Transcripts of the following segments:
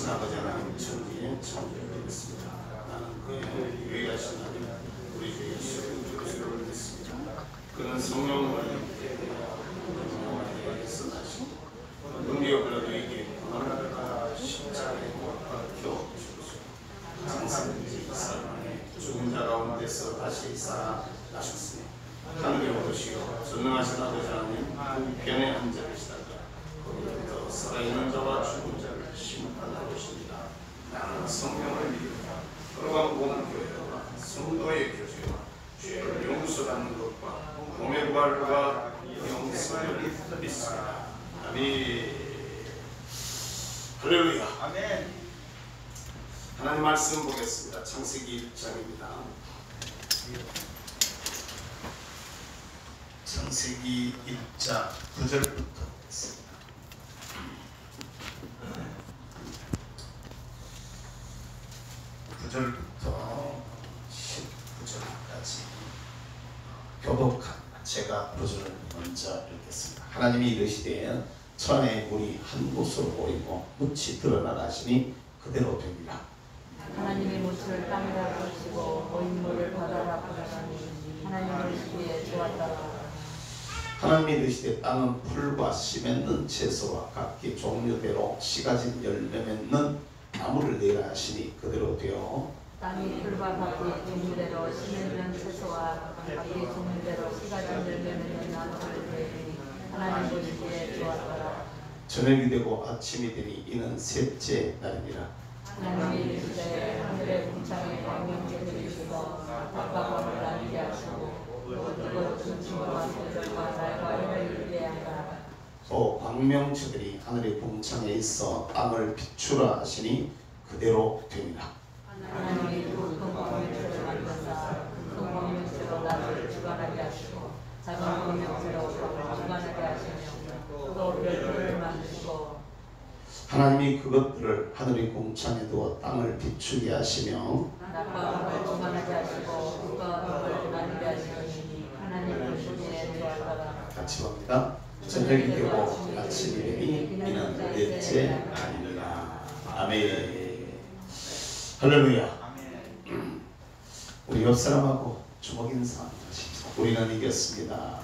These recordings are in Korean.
위하신 아버지 하나님 천지에 찬송드리겠습니다. 나는 그의 위하신 하나님 우리 주 예수 그리스도를 믿습니다. 그는 성령을 영원에서 나시고 능력을 너희에게 하나님과 십자가에 못 박혀 주시고 장사든지 사람의 죽은 자 가운데서 다시 살아나셨으니 하늘에 오르시고 전능하신 아버지 하나님 우편에 앉아 계시다가 거기부터 살아있는 자와 죽은 자를 심판하러 오십니다. 나는 성령을 믿는다. 그러한 모든 교회와 성도의 교제와 죄를 용서받는 것과 몸의 부활과 영생을 믿습니다. 아멘. 할렐루야. 아멘. 하나님 말씀 보겠습니다. 창세기 1장입니다. 창세기 1장 9절부터 보겠습니다. 9절부터 19절까지 교독한 제가 9절을 먼저 읽겠습니다. 하나님이 이르시되 천하의 물이 한 곳으로 모이고 묻이 드러나라 하시니 그대로 됩니다. 하나님이 묻을 땅에다 부으시고 모인 물을 바다라 부으시니 하나님의 이르시기에 좋았더라. 하나님이 이르시되 땅은 풀과 씨 맺는 채소와 각기 종류대로 씨 가진 열매 맺는 나무를 내라 하시니 그대로 되어 땅이 풀과 각기 종류대로 씨 맺는 채소와 각기 종류대로 씨 가진 열매 맺는 나무를 내리니 하나님 보시기에 좋았더라. 저녁이 되고 아침이 되니 이는 셋째 날이니라. 하나님이 이르시되 하늘의 궁창에 광명제를 주시고 바다과 검을 나뉘게 하시고 이곳 중심과 세절과 달과 해를 이루게 하라. 또 광명체들이 하늘의 궁창에 있어 땅을 비추라 하시니 그대로 되니라. 하나님이 큰 광명체를 만드사 큰 광명체로 나를 주관하게 하시고 작은 광명체로 밤을 주관하게 하시며 또 별들을 만드시고 하나님이 그것들을 하늘의 궁창에 두어 땅을 비추게 하시며 낮과 밤을 주관하게 하시고 빛과 밤을 나누게 하시니 하나님 보시기에 좋았더라. 같이 봅니다. 저녁이 되고 아침이 되니 이는 넷째 날이니라. 아멘. 할렐루야. 우리 옆 사람하고 주먹 인사 하십시오. 우리는 이겼습니다.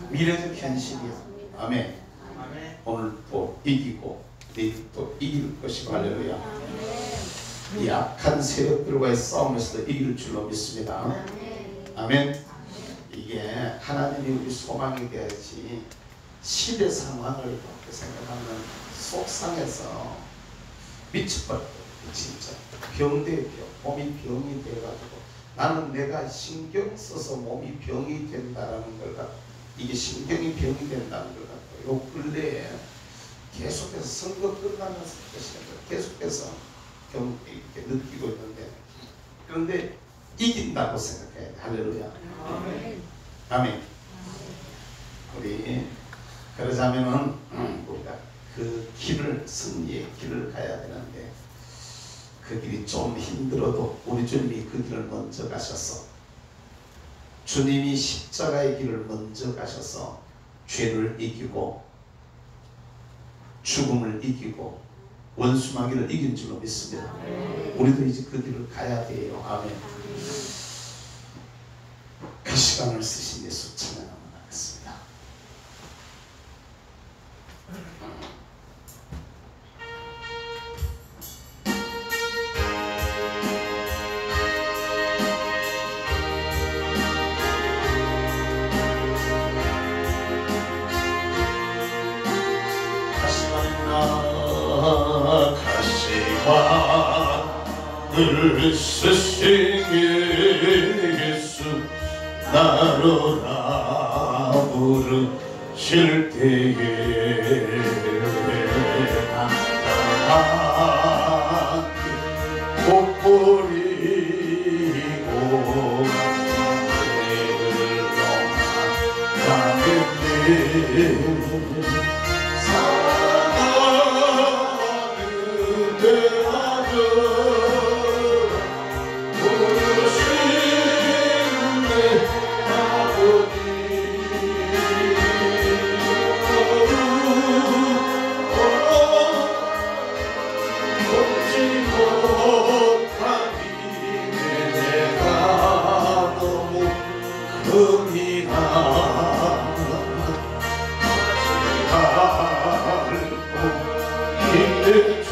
미래적 현실이야. 아멘. 오늘 또 이기고 내일 또 이길 것이고 할렐루야. 이 악한 세력들과의 싸움에서도 이길 줄로 믿습니다. 아멘. 이게 하나님이 우리 소망이 되어야지 시대 상황을 그렇게 생각하면 속상해서 미쳐버려요. 진짜 병돼 몸이 병이 돼가지고 나는 내가 신경 써서 몸이 병이 된다라는 걸 갖고 이게 신경이 병이 된다는 걸 갖고 요 근래에 계속해서 선거 끝나면서 계속해서 이렇게 느끼고 있는데 그런데 이긴다고 생각해야 돼. 할렐루야. 아멘. 우리 그러자면은 우리가 그 길을 승리의 길을 가야 되는데 그 길이 좀 힘들어도 우리 주님이 그 길을 먼저 가셔서 주님이 십자가의 길을 먼저 가셔서 죄를 이기고 죽음을 이기고 원수마귀를 이긴 줄로 믿습니다. 우리도 이제 그 길을 가야 돼요. 아멘. 그 시간을 쓰신 예수 찬양하면 하겠습니다. 가시마늘 쓰신 예수 나로라 부르실 때에 못 버리고 가겠네. 사랑하는 내 아들 부르시는 내 아버지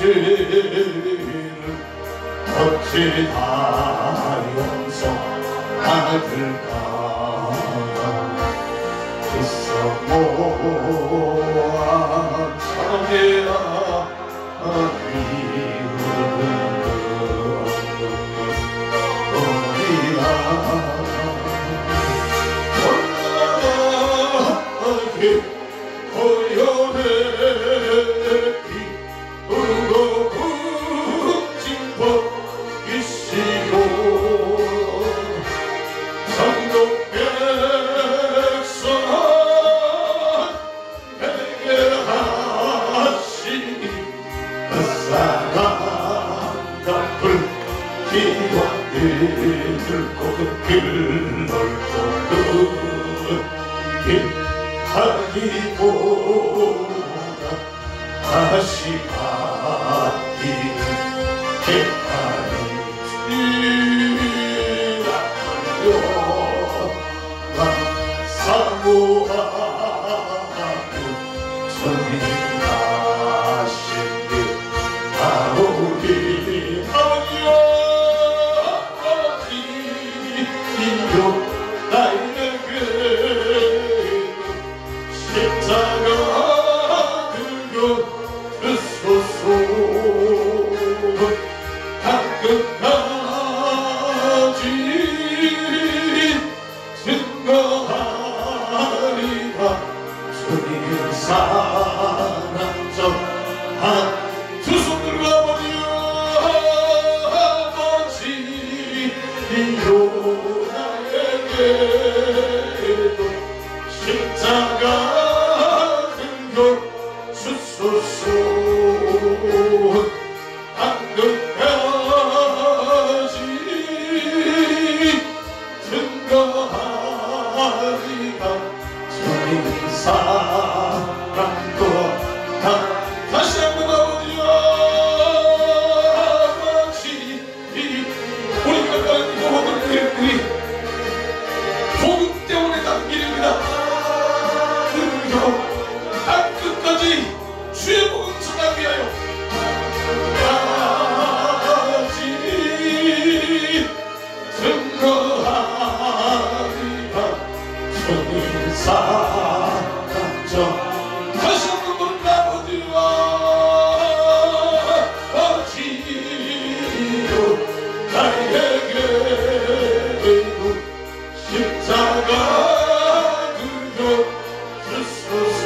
죄는 어찌 다 용서받을까. 그래서 모아 참여야 하기보다 다시 바뀌는 개판이 지나요. 사고하고 전이 나신 게 바로 우리 아버지요. 나에게 십자가 들고 주소서. 끝까지 증거하리라. 주님 사랑 전한 두 손 들고 아버지요. 나에게도 십자가 들고 주소서. 끝까지 증거하리라. 주님 사랑도 다시 한번 아버지요. 아버지 우리가 가진 모든 일들이 복음 때문에 담기입니다. 그리고 끝까지 주의 복음 전하기 위하여 증거하리라. 주님 사랑 전 다시 한번 부른 아버지와 아버지요. 나에게도 십자가 들고 주소서.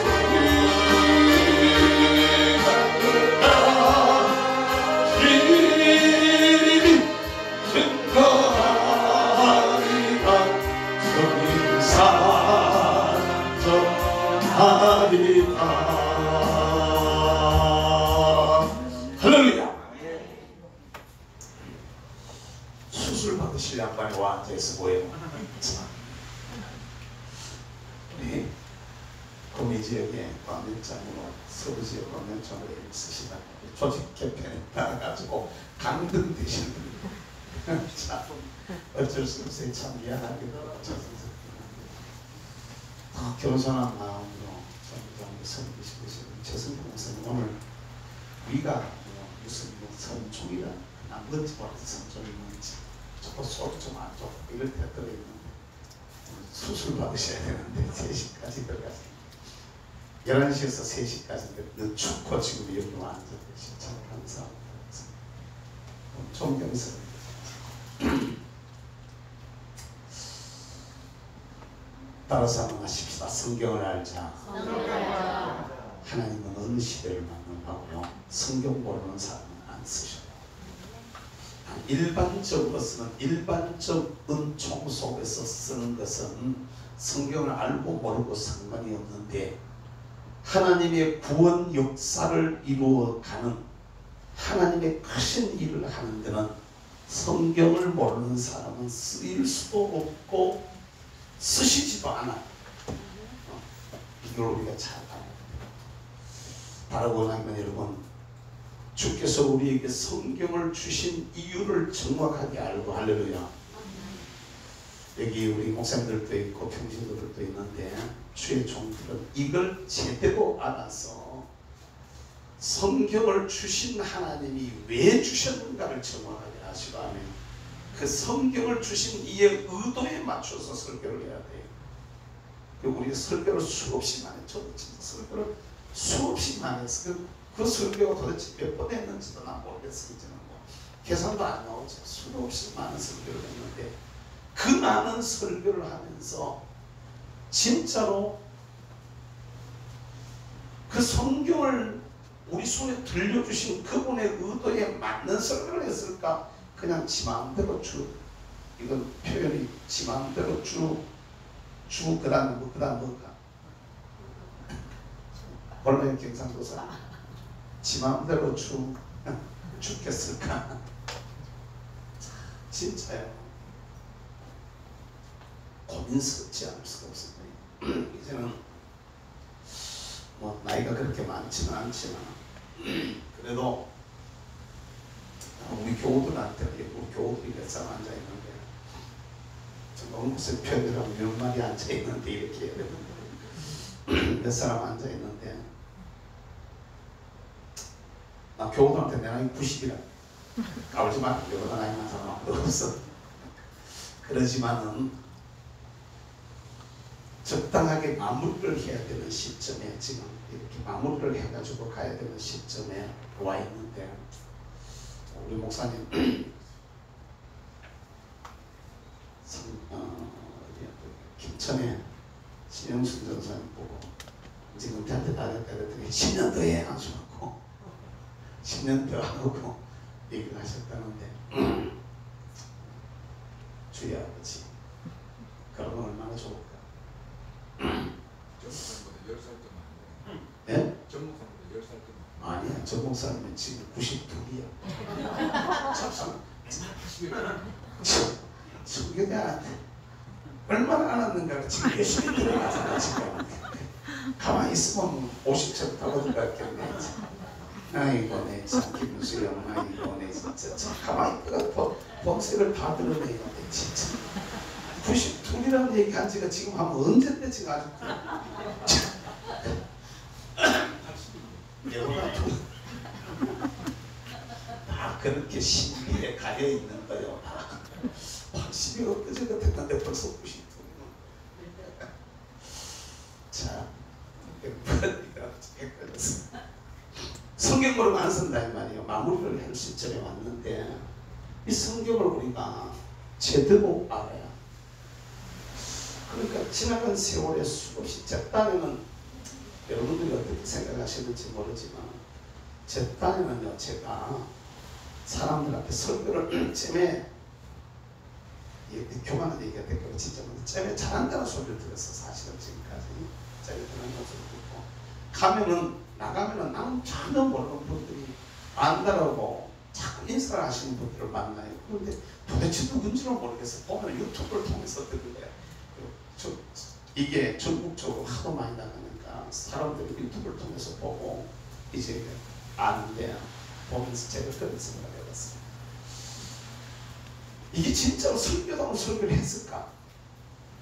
할렐루야. 수술 받으실 양반이 와 앉아있어 보여요. 우리 구미 지역에 광명장으로 서부 지역 광명장으로 쓰시다 조직 개편에 따라가지고 강등 되시는 분이 참 어쩔 수 없어요. 참 미안하게도 겸손한 마음으로 섬기시고 계시는 최승구 목사님, 오늘 위가 무슨 선총이라 뭔지 모르겠어. 선총이 뭔지 조금 속 좀 안 좋고 이럴 때 들어있는데 수술 받으셔야 되는데 3시까지 들어가서 11시에서 3시까지 춥고 지금 여기 와 앉아 계시 참 감사합니다. 존경스럽습니다. 따라서 한번 하십시다. 성경을 알자. 하나님은 어느 시대를 만나고요. 성경 모르는 사람은 안 쓰셔요. 일반적으로서는 일반적 은총 속에서 쓰는 것은 성경을 알고 모르고 상관이 없는데, 하나님의 구원 역사를 이루어가는 하나님의 크신 일을 하는 데는 성경을 모르는 사람은 쓰일 수도 없고 쓰시지도 않아요. 이걸 우리가 잘 알아야 돼요. 바로 원하면 여러분, 주께서 우리에게 성경을 주신 이유를 정확하게 알고, 할렐루야. 여기 우리 목사님들도 있고 평신도들도 있는데, 주의 종들은 이걸 제대로 알아서 성경을 주신 하나님이 왜 주셨는가를 정확하게 아시고 그 성경을 주신 이의 의도에 맞춰서 설교를 해야 돼요. 우리가 설교를 수없이 많이 했죠. 진짜 설교를 수없이 많이 했어. 그 설교가 도대체 몇 번 했는지도 난 모르겠어요. 이제는 뭐 계산도 안 나오죠. 수없이 많은 설교를 했는데 그 많은 설교를 하면서 진짜로 그 성경을 우리 손에 들려주신 그분의 의도에 맞는 설교를 했을까? 그냥 지 마음대로 이건 표현이 지 마음대로 그 다음에 뭐, 그 다음 뭐가? 원래 경상도사 지 마음대로 죽겠을까? 진짜요. 고민스럽지 않을 수가 없습니다. 이제는 뭐 나이가 그렇게 많지는 않지만 그래도 우리 교우들한테 우리 교우들이 몇 사람 앉아있는데 좀 무슨 표현이라면 몇 마리 앉아있는데 이렇게 해야 되는데 몇 사람 앉아있는데 나 교우들한테 내 나이 90이라 까불지 마. 여보다 나이 많은 사람 아무도 없어. 그러지만은 적당하게 마무리를 해야 되는 시점에 지금 이렇게 마무리를 해가지고 가야 되는 시점에 와 있는데 우리 목사님 김천에 신영순 전사님 보고 이제 은퇴한테 따졌다 그랬더니 10년 더 해 하시고 10년 더 하고 얘기를 하셨다는데 주의 아버지 그러면 얼마나 좋을까. 전목사님보다 10살 더 많아요. 예? 전목사님보다 10살 더 많아요. 아니야. 저 목사님은 지금 92이야. 성경에 얼마나 안 왔는가 지금 열심히 들어가잖아. 지금 가만히 있으면 50척 타고들 같겠네. 아이고 내 참 김수영 아이고 내 진짜 참 가만히 있다가 범색을 다 드러내요. 내 진짜 92이라는 얘기한 지가 지금 하면 언제인데 지금 아직도 여러분 다 그렇게 신비에 가려 있는 거요. 80이 엊그제 같았는데 벌써 92. 자, 성경으로 안 쓴다 이 말이에요. 마무리를 할 시점에 왔는데 이 성경을 우리가 제대로 알아야. 그러니까 지나간 세월의 수없이 제 딴에는 여러분들이 어떻게 생각하시는지 모르지만 제 딴에는요 제가 사람들한테 설교를 잼에 교만한 얘기가 됐고 진짜 잼에 잘한다는 소리를 들었어. 사실은 지금까지 잼에 잘한다는 소리를 듣고 가면은 나가면은 나는 전혀 모르는 분들이 안다라고 자꾸 인사를 하시는 분들을 만나요. 그런데 도대체 누군지는 모르겠어. 보면 유튜브를 통해서 들을래요. 이게 전국적으로 하도 많이 나가니까 사람들이 유튜브를 통해서 보고 이제 아는데 보면서 제가 그런 생각을 해봤어요. 이게 진짜로 설교다운 설교를 했을까?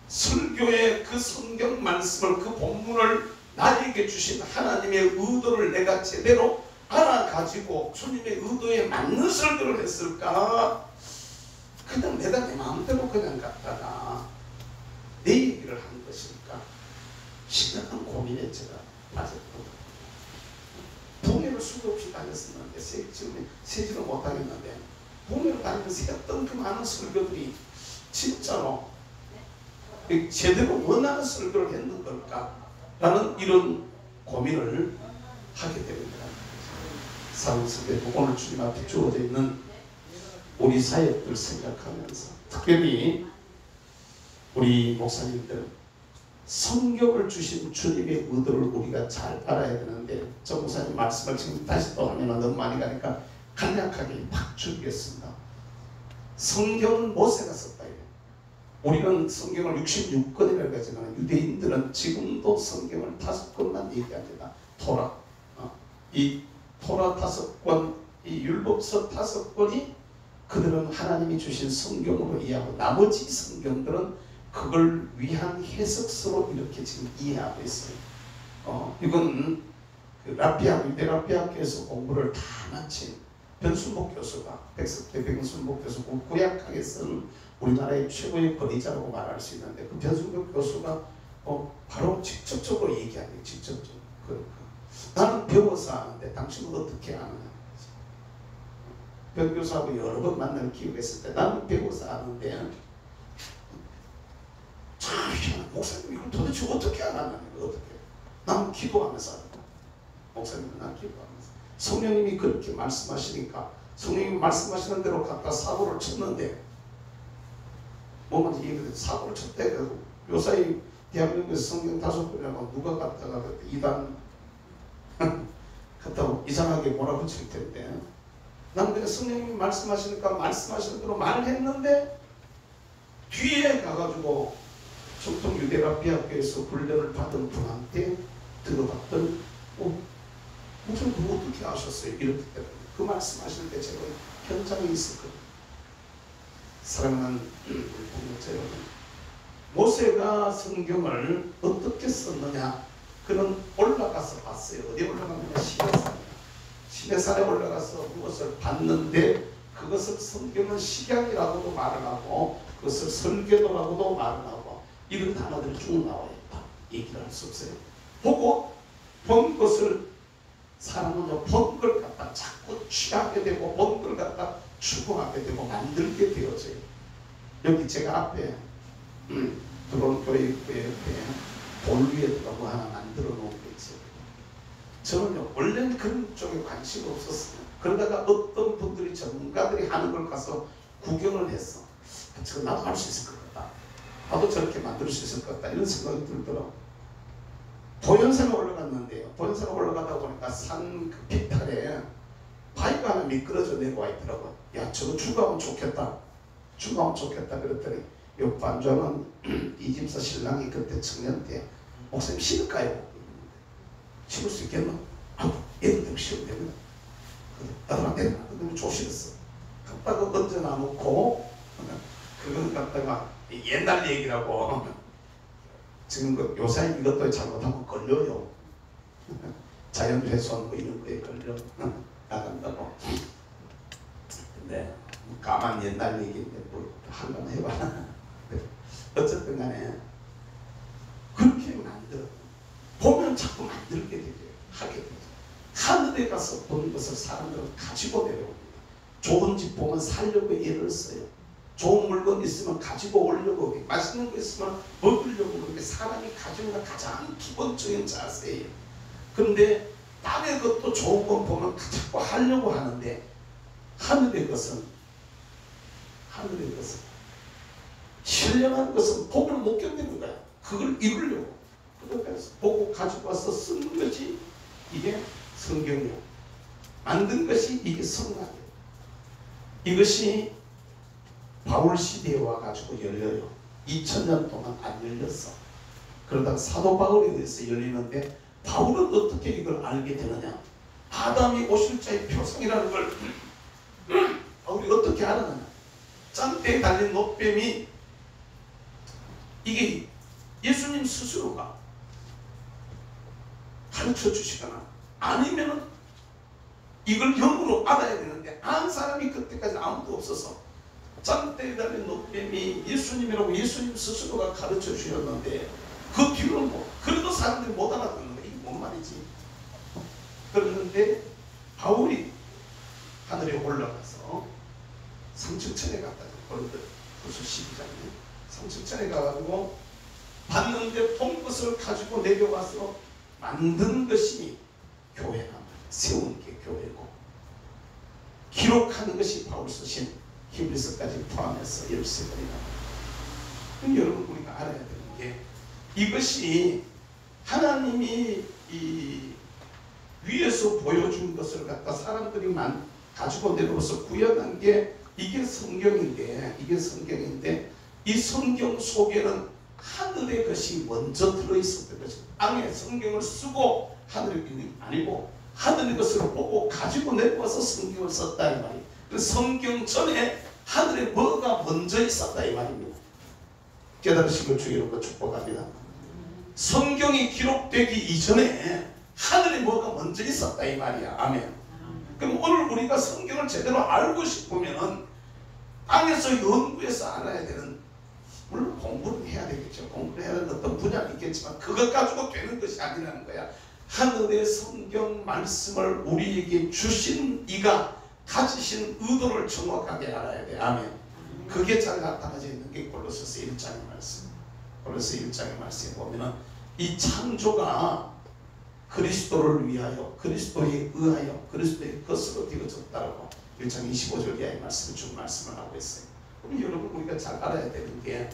설교의 그 성경 말씀을 그 본문을 나에게 주신 하나님의 의도를 내가 제대로 알아가지고 주님의 의도에 맞는 설교를 했을까? 그냥 내가 내 마음대로 그냥 갔다가 내 얘기를 한 것일까? 심각한 고민에 제가 빠졌거든요. 동해를 수없이 다녔었는데 세지를 못하겠는데 동해를 다니면서 했던 그 많은 설교들이 진짜로 제대로 원하는 설교를 했는 걸까? 라는 이런 고민을 하게 됩니다. 사랑스럽게 오늘 주님 앞에 주어져 있는 우리 사역들 생각하면서 특별히 우리 목사님들 성경을 주신 주님의 의도를 우리가 잘 알아야 되는데 저 목사님 말씀을 지금 다시 또 하면 너무 많이 가니까 간략하게 팍 줄이겠습니다. 성경은 모세가 썼다. 우리는 성경을 66권이라고 하지만 유대인들은 지금도 성경을 5권만 얘기합니다. 토라. 이 토라 5권, 이 율법서 5권이 그들은 하나님이 주신 성경으로 이해하고 나머지 성경들은 그걸 위한 해석서로 이렇게 지금 이해하고 있어요. 이건 그 유대라피학교에서 공부를 다 마친 변순복 교수가 백석대 변순복 교수 구약학에서는 우리나라의 최고의 권위자라고 말할 수 있는데 그 변순복 교수가 바로 직접적으로 얘기하는 게 직접적으로 나는 배워서 아는데 당신은 어떻게 아느냐. 변 교수하고 여러 번 만날 기회가 있을 때 나는 배워서 아는데 참 희한한 목사님 이걸 도대체 어떻게 알았느냐. 어떻게 나는 기도하면서 알았다. 목사님은 난 기도하면서 성령님이 그렇게 말씀하시니까 성령님이 말씀하시는 대로 갖다 사고를 쳤는데 뭐만 얘기해도 사고를 쳤다 해가지고 요사이 대한민국에서 성경 5권이라고 누가 갖다가 이단 갖다가 이상하게 몰아붙일 텐데 나는 그냥 성령님이 말씀하시니까 말씀하시는 대로 말을 했는데 뒤에 가가지고 정통 유대라피학교에서 훈련을 받은 분한테 들어봤더니 목사님 그거 어떻게 아셨어요? 이렇게 때문에 그 말씀하실 때 제가 현장에 있었거든요. 사랑하는 공동체 여러분, 모세가 성경을 어떻게 썼느냐 그는 올라가서 봤어요. 어디 올라가느냐? 시내산에 올라가서 무엇을 봤는데 그것을 성경은 식약이라고도 말을 하고 그것을 설계도라고도 말을 하고 이런 단어들이 쭉 나와 있다. 얘기를 할 수 없어요. 보고 본 것을 사람은 본 걸 갖다 자꾸 취하게 되고 본 걸 갖다 추구하게 되고 만들게 되어져요. 여기 제가 앞에 들어온 교회 옆에 돌 위에 뭐 하나 만들어 놓은 게 있어요. 저는요 원래는 그런 쪽에 관심이 없었어요. 그러다가 어떤 분들이 전문가들이 하는 걸 가서 구경을 했어. 저거 나도 할 수 있을 것 같다. 나도 저렇게 만들 수 있을 것 같다. 이런 생각이 들더라고. 보현산에 올라갔는데요. 보현산에 올라가다 보니까 산 그 비탈에 바위가 하나 미끄러져 내려와 있더라고요. 야 저거 주가면 좋겠다. 주가면 좋겠다. 그랬더니 요 반주하는 이 집사 신랑이 그때 청년 때 목사님 심을까요? 심을 수 있겠나? 얘들 때문에 심으면 됩니다. 나도 내가 그러면 조심했어. 갖다가 얹어놔 놓고 그걸 갖다가 옛날 얘기라고 지금 그 요새 이것도 잘못하면 걸려요. 자연훼손 뭐 이런 거에 걸려 나간다고. 근데 까만 옛날 얘기인데 뭘 한번 해봐. 어쨌든 간에 그렇게 만들어 보면 자꾸 만들게 되죠. 하게 되죠. 하늘에 가서 본 것을 사람들은 가지고 내려옵니다. 좋은 집 보면 살려고 애를 써요. 좋은 물건 있으면 가지고 오려고, 맛있는 거 있으면 먹으려고. 그렇게 사람이 가지는 건 가장 기본적인 자세예요. 그런데 남의 것도 좋은 거 보면 자꾸 하려고 하는데 하늘의 것은 신령한 것은 복을 못 견디는 거야. 그걸 이루려고. 그래서 보고 가지고 와서 쓰는 것이 이게 성경이요. 만든 것이 이게 성경이에요. 이것이 바울 시대에 와가지고 열려요. 2000년 동안 안 열렸어. 그러다가 사도 바울에 의해서 열리는데 바울은 어떻게 이걸 알게 되느냐? 아담이 오실 자의 표상이라는 걸 바울이 어떻게 알았느냐? 짠대에 달린 노뱀이 이게 예수님 스스로가 가르쳐 주시거나 아니면은 이걸 영으로 알아야 되는데 아는 사람이 그때까지 아무도 없어서 짠대에 달린 노뱀이 예수님이라고 예수님 스스로가 가르쳐 주셨는데 그 뒤로는 뭐 그래도 사람들이 못 알아듣는 거야. 이게 뭔 말이지? 그랬는데 바울이 하늘에 올라가서 삼층천에 갔다. 벌써 12장이네. 삼층천에 가가지고 봤는데 본 것을 가지고 내려와서 만든 것이 교회나 세운 게 교회고 기록하는 것이 바울 쓰신 히브리서까지 포함해서 13권이나. 그럼 여러분 우리가 알아야 되는 게 이것이 하나님이 이 위에서 보여준 것을 갖다 사람들이 가지고 내려와서 구현한 게 이게 성경인데 이 성경 속에는 하늘의 것이 먼저 들어있었던 것입니다. 땅에 성경을 쓰고 하늘의 것이 아니고 하늘의 것을 보고 가지고 내려와서 성경을 썼다 이 말이에요. 그래서 성경 전에 하늘에 뭐가 먼저 있었다 이 말입니다. 깨달으시고 주의로 축복합니다. 성경이 기록되기 이전에 하늘에 뭐가 먼저 있었다 이 말이야. 아멘. 그럼 오늘 우리가 성경을 제대로 알고 싶으면은 땅에서 연구해서 알아야 되는, 물론 공부를 해야 되겠죠. 공부를 해야 되는 어떤 분야는 있겠지만 그것 가지고 되는 것이 아니라는 거야. 하늘의 성경 말씀을 우리에게 주신 이가 가지신 의도를 정확하게 알아야 돼. 아멘. 그게 잘 나타나져 있는 게 골로새서 1장의 말씀. 골로새 1장의 말씀에 보면은 이 창조가 그리스도를 위하여, 그리스도에 의하여, 그리스도의 것으로 되어졌다라고 1장 25절 이하의 말씀을 쭉 말씀을 하고 있어요. 그럼 여러분 우리가 잘 알아야 되는 게,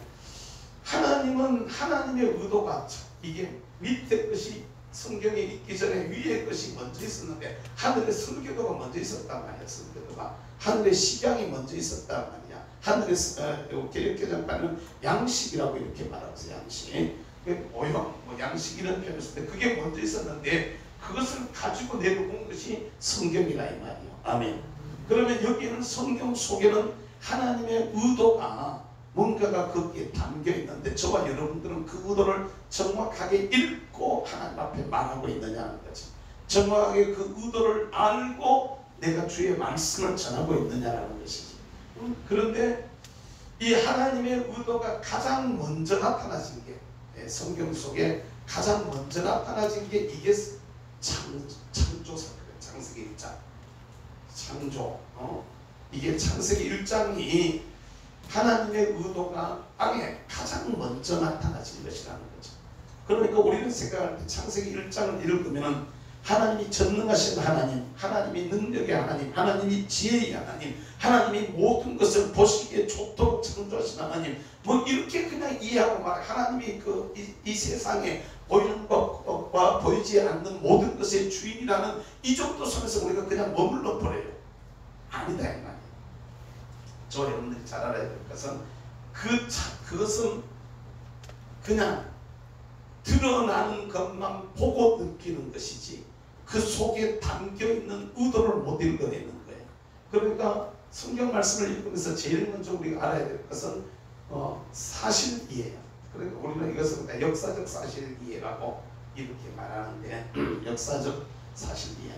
하나님은 하나님의 의도가, 이게 밑에 것이 성경에 있기 전에 위에 것이 먼저 있었는데, 하늘의 설교도가 먼저 있었단 말이야. 설교도가 하늘의 식양이 먼저 있었단 말이야. 하늘의 개혁개정판은 양식이라고 이렇게 말하고 있어요. 양식, 모형, 양식 이런 표현을 쓸 때 그게 먼저 있었는데 그것을 가지고 내려온 것이 성경이라 이 말이에요. 아멘. 그러면 여기는 성경 속에는 하나님의 의도가 뭔가가 거기에 담겨 있는데, 저와 여러분들은 그 의도를 정확하게 읽고 하나님 앞에 말하고 있느냐는 거죠. 정확하게 그 의도를 알고 내가 주의 말씀을 전하고 있느냐라는 것이지. 그런데 이 하나님의 의도가 가장 먼저 나타나진 게, 성경 속에 가장 먼저 나타나진 게 이게 창조사거든요. 창세기 1장. 창조. 이게 창세기 1장이 하나님의 의도가 땅에 가장 먼저 나타나진 것이라는 거죠. 그러니까 우리는 생각할 때 창세기 1장을 읽으면 하나님이 전능하신 하나님, 하나님이 능력의 하나님, 하나님이 지혜의 하나님, 하나님이 모든 것을 보시기에 좋도록 창조하신 하나님, 뭐 이렇게 그냥 이해하고 말, 하나님이 이 세상에 보이는 것과 보이지 않는 모든 것의 주인이라는 이 정도 선에서 우리가 그냥 머물러 버려요. 아니다 이 말이에요. 저 여러분들이 잘 알아야 될 것은 그것은 그냥 드러나는 것만 보고 느끼는 것이지 그 속에 담겨있는 의도를 못 읽어내는 거예요. 그러니까 성경 말씀을 읽으면서 제일 먼저 우리가 알아야 될 것은 사실이에요. 그러니까 우리는 이것을 역사적 사실이해라고 이렇게 말하는데, 역사적 사실이해.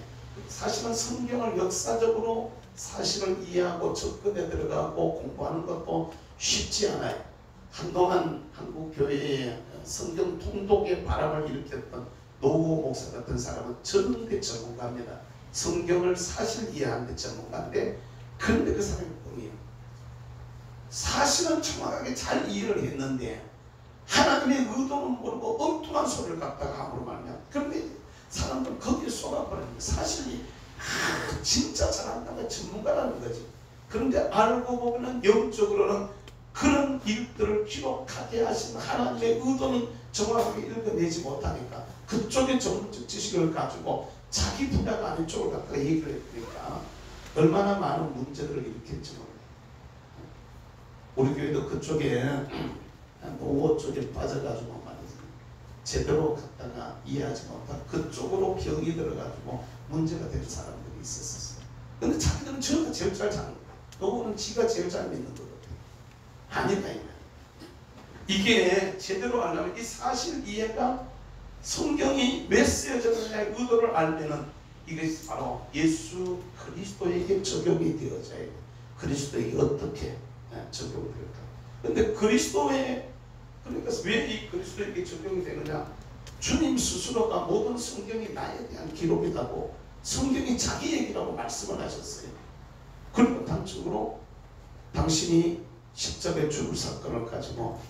사실은 성경을 역사적으로 사실을 이해하고 접근에 들어가고 공부하는 것도 쉽지 않아요. 한동안 한국 교회에 성경 통독의 바람을 일으켰던 노후 목사 같은 사람은 전문대 전문가입니다. 성경을 사실 이해하는 데 전문가인데, 그런데 그 사람이 꿈이에요. 사실은 정확하게 잘 이해를 했는데 하나님의 의도는 모르고 엉뚱한 소리를 갖다가 함으로 말면, 그런데 사람들은 거기에 쏟아버리는 거예요. 사실이 진짜 잘한다는 전문가라는 거지. 그런데 알고 보면 영적으로는 그런 일들을 기록하게 하신 하나님의 의도는 정확하게 읽어내지 못하니까 그쪽의 전문적 지식을 가지고 자기 분야가 아닌 쪽을 갖다가 얘기를 했으니까 얼마나 많은 문제들을 일으켰지 몰라요. 우리 교회도 그쪽에 노후 쪽에 빠져가지고 말이지, 제대로 갖다가 이해하지 못하고 그쪽으로 병이 들어가지고 문제가 되는 사람들이 있었어요. 근데 자기들은 저가 제일 잘 자는 거야. 노후는 지가 제일 잘 믿는 거거든. 아니다 이 말이야. 이게 제대로 알려면 이 사실 이해가 성경이 왜 쓰여졌느냐의 의도를 알면은 이것이 바로 예수 그리스도에게 적용이 되어져야 돼. 그리스도에게 어떻게 적용이 될까? 근데 그리스도의, 그러니까 왜 이 그리스도에게 적용이 되느냐? 주님 스스로가 모든 성경이 나에 대한 기록이라고, 성경이 자기 얘기라고 말씀을 하셨어요. 그리고 단적으로 당신이 십자가에 죽을 사건을 가지고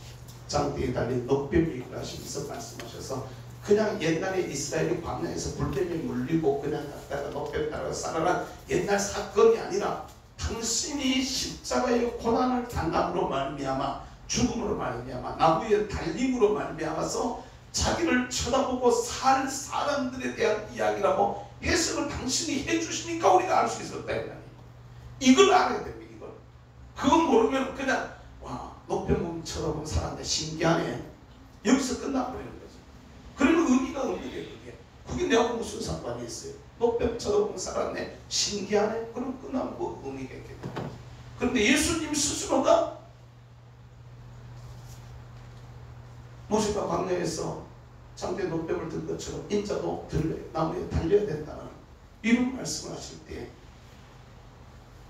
장대에 달린 넉뱀이라고 하시면서 말씀하셔서, 그냥 옛날에 이스라엘이 광야에서 불뱀에 물리고 그냥 갔다가 넉뱀 따라 살아난 옛날 사건이 아니라 당신이 십자가의 고난을 당함으로 말미암아, 죽음으로 말미암아, 나무에 달림으로 말미암아서 자기를 쳐다보고 살 사람들에 대한 이야기라고 해석을 당신이 해주시니까 우리가 알 수 있었다. 이걸 알아야 됩니다. 이걸. 그건 모르면 그냥 와, 높여보면 쳐다보면 사람들 신기하네, 여기서 끝나버리는 거죠. 그러면 의미가 없는 게 그게 내가 무슨 상관이 있어요? 높여 쳐다보면 살았네, 신기하네, 그럼 끝나면 뭐 의미가 있겠냐. 그런데 예수님 스스로가 모세가 광야에서 장대에 노뱀을 든 것처럼 인자도 나무에 달려야 된다는 이런 말씀을 하실 때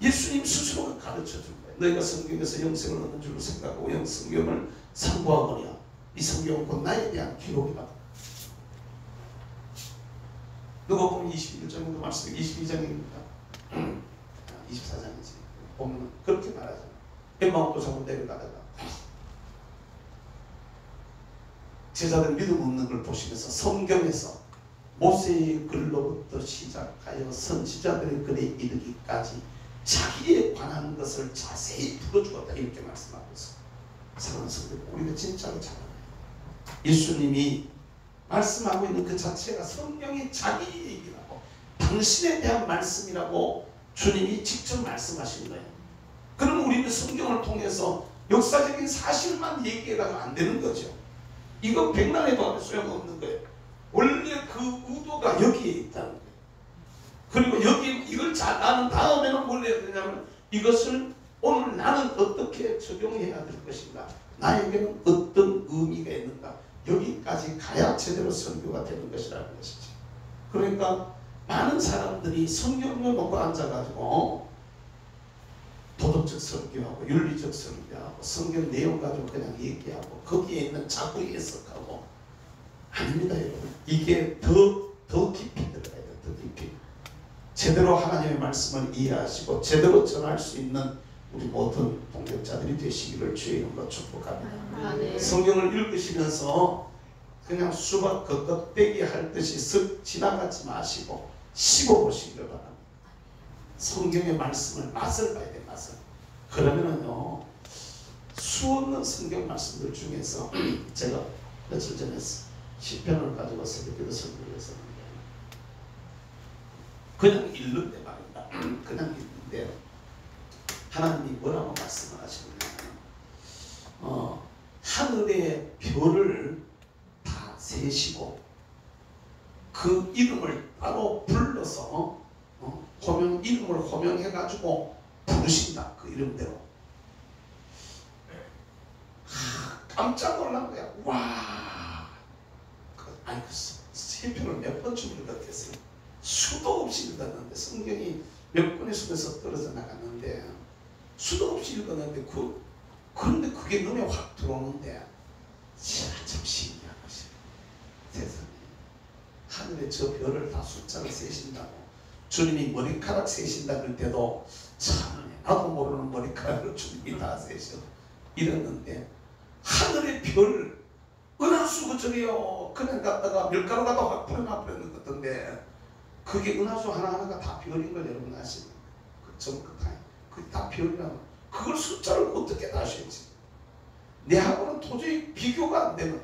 예수님 스스로가 가르쳐 준 거예요. 너희가 성경에서 영생을 얻는 줄로 생각하고 성경을 상고하거냐. 이 성경은 곧 나에 대한 기록이다. 누가복음 21장도 말씀 22장입니다. 24장이지. 보면 그렇게 말하잖아요. 엠마오 도상으로 내려가다가 제자들 믿음 없는 걸 보시면서 성경에서 모세의 글로부터 시작하여 선지자들의 글에 이르기까지 자기에 관한 것을 자세히 풀어주었다 이렇게 말씀하고 있어요. 사랑하는 성도, 우리가 진짜로 잘 알아요. 예수님이 말씀하고 있는 그 자체가 성경의 자기 얘기라고 당신에 대한 말씀이라고 주님이 직접 말씀하신 거예요. 그럼 우리는 성경을 통해서 역사적인 사실만 얘기해가지고 안 되는 거죠. 이거 백날해도 소용없는 거예요. 원래 그 의도가 여기에 있다는 거예요. 그리고 여기 이걸 잘 아는 다음에는 뭘 해야 되냐면 이것을 오늘 나는 어떻게 적용해야 될 것인가, 나에게는 어떤 의미가 있는가, 여기까지 가야 제대로 설교가 되는 것이라는 것이지. 그러니까 많은 사람들이 성경을 놓고 앉아가지고 도덕적 설교하고 윤리적 설교하고 성경 내용 가지고 그냥 얘기하고 거기에 있는 자꾸 해석하고, 아닙니다 여러분. 이게 더 깊이 들어가야 돼요. 더 깊이. 제대로 하나님의 말씀을 이해하시고 제대로 전할 수 있는 우리 모든 동역자들이 되시기를 주의 이름으로 축복합니다. 네. 성경을 읽으시면서 그냥 수박 겉껍데기 할 듯이 쓱 지나가지 마시고 씹어보시기를 바랍니다. 성경의 말씀을 맛을 봐야 돼. 맛을. 그러면은요, 수없는 성경 말씀들 중에서 제가 며칠 전에 시편을 가지고 새벽기도 설교를 했었는데 그냥 읽는데 말입니다. 그냥 읽는데 하나님이 뭐라고 말씀을 하시느냐면 하늘의 별을 다 세시고 그 이름을 따로 불러서 이름을 호명해가지고 부르신다. 그 이름대로. 깜짝 놀란 거야. 와. 아니 그 시편을 몇 번쯤 읽었겠어요. 수도 없이 읽었는데, 성경이 몇 권의 손에서 떨어져 나갔는데 수도 없이 읽었는데 그런데 그게 눈에 확 들어오는데 참 신기한 것이에요. 세상에 하늘에 저 별을 다 숫자를 세신다고 주님이 머리카락 세신다 그럴 때도 참 나도 모르는 머리카락을 주님이 다 세셔 이랬는데, 하늘의 별 은하수 그저게요 그냥 갖다가 밀가루 갖다 확 뿌려놔 버렸는 것 같은데 그게 은하수 하나하나가 다 별인 걸 여러분 아시는 그게 다 별이라면 그걸 숫자를 어떻게 다 세지? 내하고는 도저히 비교가 안 되는,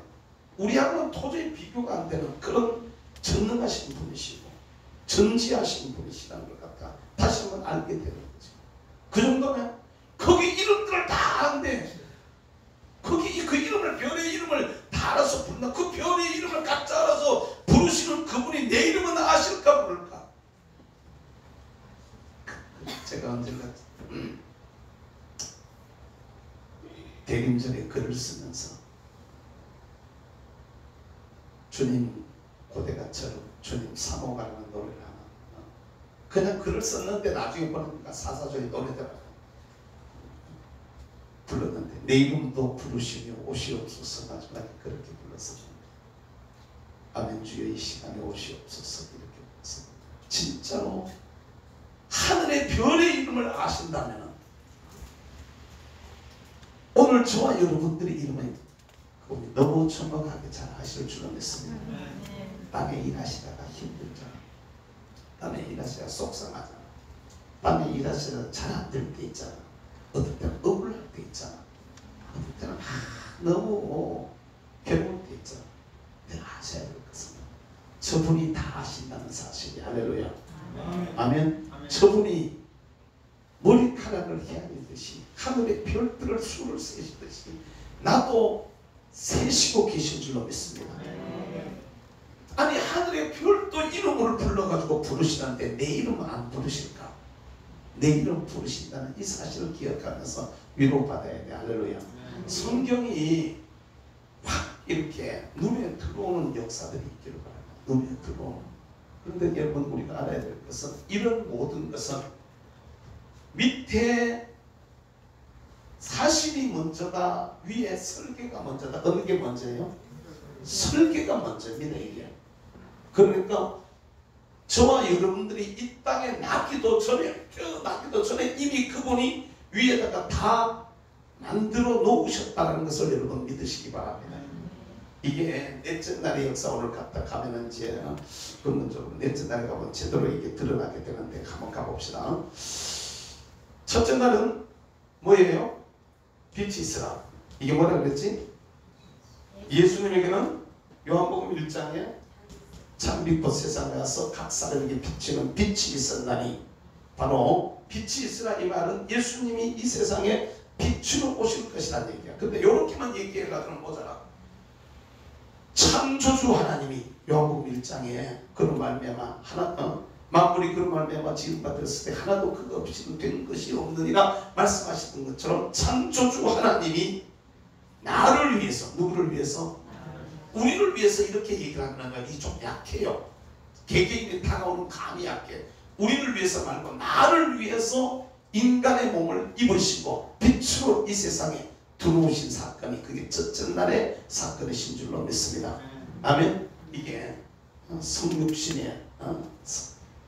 우리하고는 도저히 비교가 안 되는 그런 전능하신 분이시고 전지하신 분이시라는 걸 갖다 다시 한번 알게 되는 거죠. 그 정도면 거기 이름들을 다 아는데 거기 그 이름을, 별의 이름을 다 알아서 부른다. 그 별의 이름을 각자 알아서 부르시는 그분이 내 이름은 아실까 모를까? 제가 언젠가 대림절에 글을 쓰면서 주님 고대가처럼 주님 사모가라는 노래를 하나 그냥 글을 썼는데 나중에 보니까 사사절이 노래더라고요. 불렀는데 내 이름도 부르시며 오시옵소서 마지막에 그렇게 불렀습니다. 아멘 주여 이 시간에 오시옵소서 이렇게 불렀습니다. 진짜로 하늘의 별의 이름을 아신다면 오늘 저와 여러분들의 이름을 너무 정확하게 잘 아실 줄은 믿습니다. 밤에 일하시다가 힘들잖아. 밤에 일하시다가 속상하잖아. 밤에 일하시다가 잘 안 될 때 있잖아. 어떨 때는 억울할 때 있잖아. 어떨 때는 너무 괴로울 때 있잖아. 내가 아셔야 될 것은 저분이 다 아신다는 사실이. 할렐루야. 아멘. 저분이 머리카락을 헤아리듯이 하늘의 별들을 수를 세시듯이 나도 세시고 계신 줄로 믿습니다. 아니 하늘의 별도 이름을 불러가지고 부르시는데 내 이름은 안 부르실까? 내 이름 부르신다는 이 사실을 기억하면서 위로받아야 돼. 할렐루야. 성경이 확 이렇게 눈에 들어오는 역사들이 있기를 바랍니다. 눈에 들어오는. 그런데 여러분 우리가 알아야 될 것은 이런 모든 것은 밑에 사실이 먼저다, 위에 설계가 먼저다. 어느 게 먼저예요? 설계가 먼저입니다. 이게. 그러니까 저와 여러분들이 이 땅에 낳기도 전에, 태어나기도 전에 이미 그분이 위에다가 다 만들어 놓으셨다는 것을 여러분 믿으시기 바랍니다. 이게 넷째 날의 역사 오늘 갔다 가면은 이제 근본적으로 넷째 날에 가면 제대로 이게 드러나게 되는데 한번 가봅시다. 첫째 날은 뭐예요? 빛이 있으라. 이게 뭐라 그랬지? 예수님에게는 요한복음 1장에 참빛꽃 세상에 와서 각 사람에게 비치는 빛이 있었나니, 바로 빛이 있으라 이 말은 예수님이 이 세상에 빛으로 오실 것이라는 얘기야. 근데 이렇게만 얘기해가지고는 모자라. 창조주 하나님이 요한복음 1장에 그런 말미암아 만물이 그런 말미암아 지음받았을 때 하나도 그거 없이 된 것이 없느니라 말씀하셨던 것처럼 창조주 하나님이 나를 위해서, 누구를 위해서? 우리를 위해서 이렇게 얘기를 하는 것이 좀 약해요. 개개인이 다가오는 감이 약해. 우리를 위해서 말고 나를 위해서 인간의 몸을 입으시고 빛으로 이 세상에 들어오신 사건이, 그게 첫째 날의 사건이신 줄로 믿습니다. 아멘. 이게 성육신의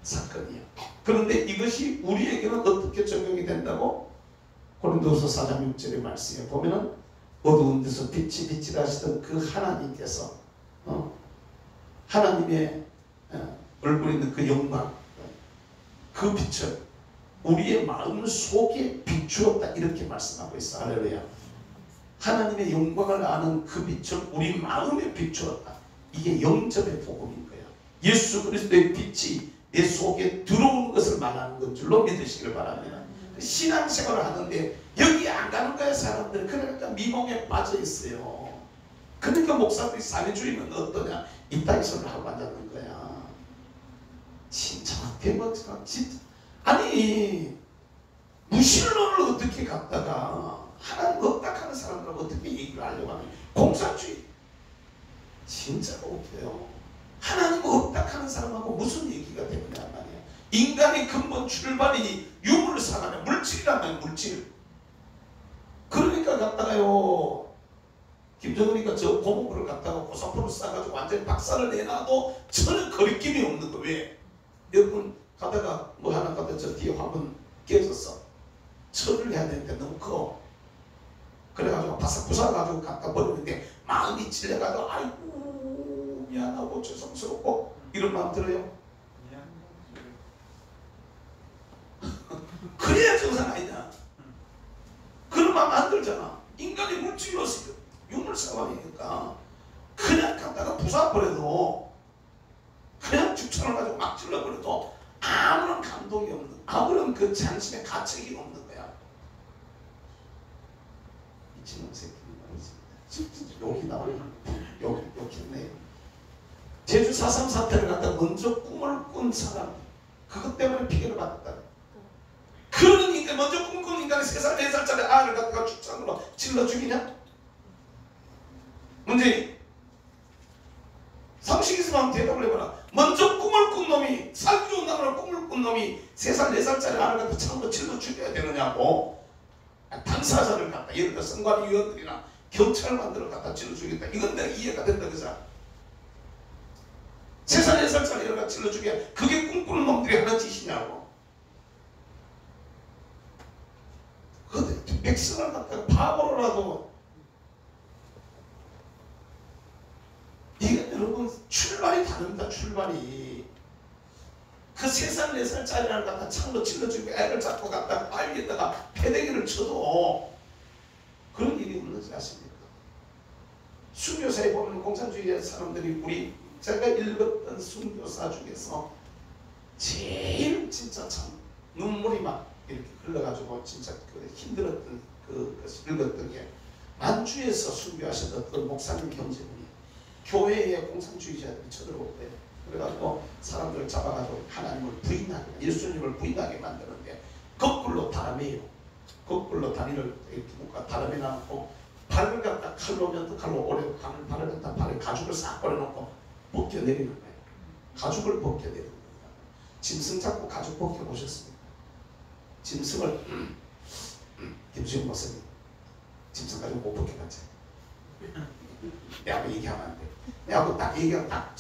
사건이에요. 그런데 이것이 우리에게는 어떻게 적용이 된다고? 고린도서 4장 6절의 말씀에 보면은 어두운 데서 빛이 빛이라 하시던 그 하나님께서 하나님의 얼굴에 있는 그 영광, 그 빛을 우리의 마음 속에 비추었다, 이렇게 말씀하고 있어. 할렐루야. 하나님의 영광을 아는 그 빛을 우리 마음에 비추었다. 이게 영접의 복음인 거야. 예수 그리스도의 빛이 내 속에 들어오는 것을 말하는 것 줄로 믿으시길 바랍니다. 신앙생활을 하는데 여기 안 가는 거야 사람들. 그러니까 미몽에 빠져 있어요. 그러니까 목사들이 사회주의는 어떠냐, 이따위 소리를 하고 앉았는 거야. 진짜 대박이다. 진짜. 아니 무신론을 어떻게 갖다가 하나님 없다 하는 사람들하고 어떻게 얘기를 하려고 하면 공산주의. 진짜로 없어요. 하나님 없다 하는 사람하고 무슨 얘기가 되느냐 말이야. 인간의 근본 출발이 유물을 사가면 물질이란 말이야. 물질. 그러니까 갖다가요, 김정은이가 저 고무부를 갖다가 고사포를 싸가지고 완전히 박살을 내놔도 전혀 거리낌이 없는 거. 왜? 여러분 가다가 뭐 하나 갖다 저 뒤에 화분 깨졌어. 처리를 해야 되는데 너무 커. 그래가지고 바싹 부숴가지고 갖다 버리는데 마음이 찔려가지고 아이고 미안하고 죄송스럽고 이런 마음 들어요? 그래야 정상 아니냐. 그런 마음 안 들잖아. 인간이 물질로서 유물사관이니까 그냥 갖다가 부숴버려도, 그냥 주천을 가지고 막 찔러버려도 아무런 감동이 없는, 아무런 그 장심의 가책이 없는 거야. 미친놈 새끼는 말이지. 욕이 나오네. 욕했네. 제주 4.3 사태를 갖다 먼저 꿈을 꾼 사람, 그것 때문에 피해를 받았다. 그러니까 먼저 꿈꾼 인간이 3살, 4살짜리 아이를 갖다가 주창으로 찔러 죽이냐? 문제니 상식 있으면 대답을 해봐라. 먼저 꿈을 꾼 놈이, 살기 좋은 나라로 꿈을 꾼 놈이 3살, 4살짜리 아이를 갖다 창으로 찔러 죽여야 되느냐고. 당사자를 갖다, 예를 들어 선관위원들이나 경찰을 만들어 갖다 찔러 죽였다. 이건 내가 이해가 된다 그죠? 3살, 4살짜리 아이를 갖다 찔러 죽여야, 그게 꿈꾸는 놈들이 하는 짓이냐고. 그 백성을 갖다가 바보로라도. 이게 여러분 출발이 다릅니다. 출발이. 그 3살, 4살짜리를 갖다 창으로 찔러주고 애를 잡고 갖다가 바위에다가 패대기를 쳐도 그런 일이 없는지 아십니까? 순교사에 보면 공산주의 사람들이, 우리 제가 읽었던 순교사 중에서 제일 진짜 참 눈물이 막 이렇게 흘러가지고 진짜 그 힘들었던 그것을 읽었던 게, 만주에서 순교하셨던 그 목사님 형제분이 교회에 공산주의자들이 쳐들어올 때, 그래가지고 사람들을 잡아가지고 하나님을 부인하게, 예수님을 부인하게 만드는데 거꾸로 다람에요. 거꾸로 다리를 이렇게 묶어 다람에 놔놓고 발을 갖다 칼로 면 칼로 오래 발을 갖다 발에 가죽을 싹 꺼내놓고 벗겨내리는 거예요. 가죽을 벗겨내리는 겁니다. 짐승 잡고 가죽 벗겨보셨습니까? 짐승을 김수영 목사님 짐승 가죽 못 벗겨봤지? 내하고 얘기하면 안 돼. 내하고 딱 얘기하면 딱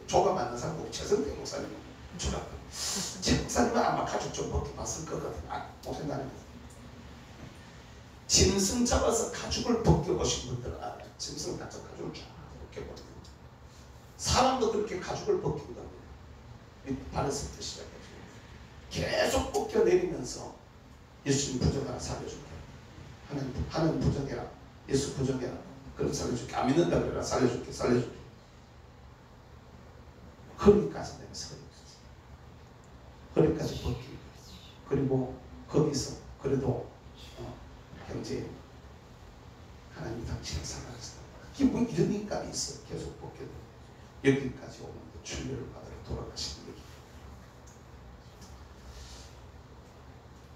조가 맞는 사람 보고 최성태 목사님 주라고. 최 목사님은 아마 가죽 좀 벗겨봤을 것 같은. 못 생각합니다. 짐승 잡아서 가죽을 벗겨보신 분들은 알아요. 짐승 잡아서 가죽을 쫙 벗겨버리고 사람도 그렇게 가죽을 벗기고 갑니다. 발에서부터 시작해서 계속 벗겨내리면서 예수님 부정하라 살려줄게. 하나님 부정해라. 예수 부정해라. 그럼 살려줄게. 안 믿는다 그래라. 살려줄게. 살려줄게. 허리까지 내면서 허리까지 벗기고 그리고 거기서 그래도 형제 하나님이 당신을 사랑하시다. 이게 뭐 이런 인간이 있어. 계속 벗겨도 여기까지 오면 출혈을 받으러 돌아가시는 거지.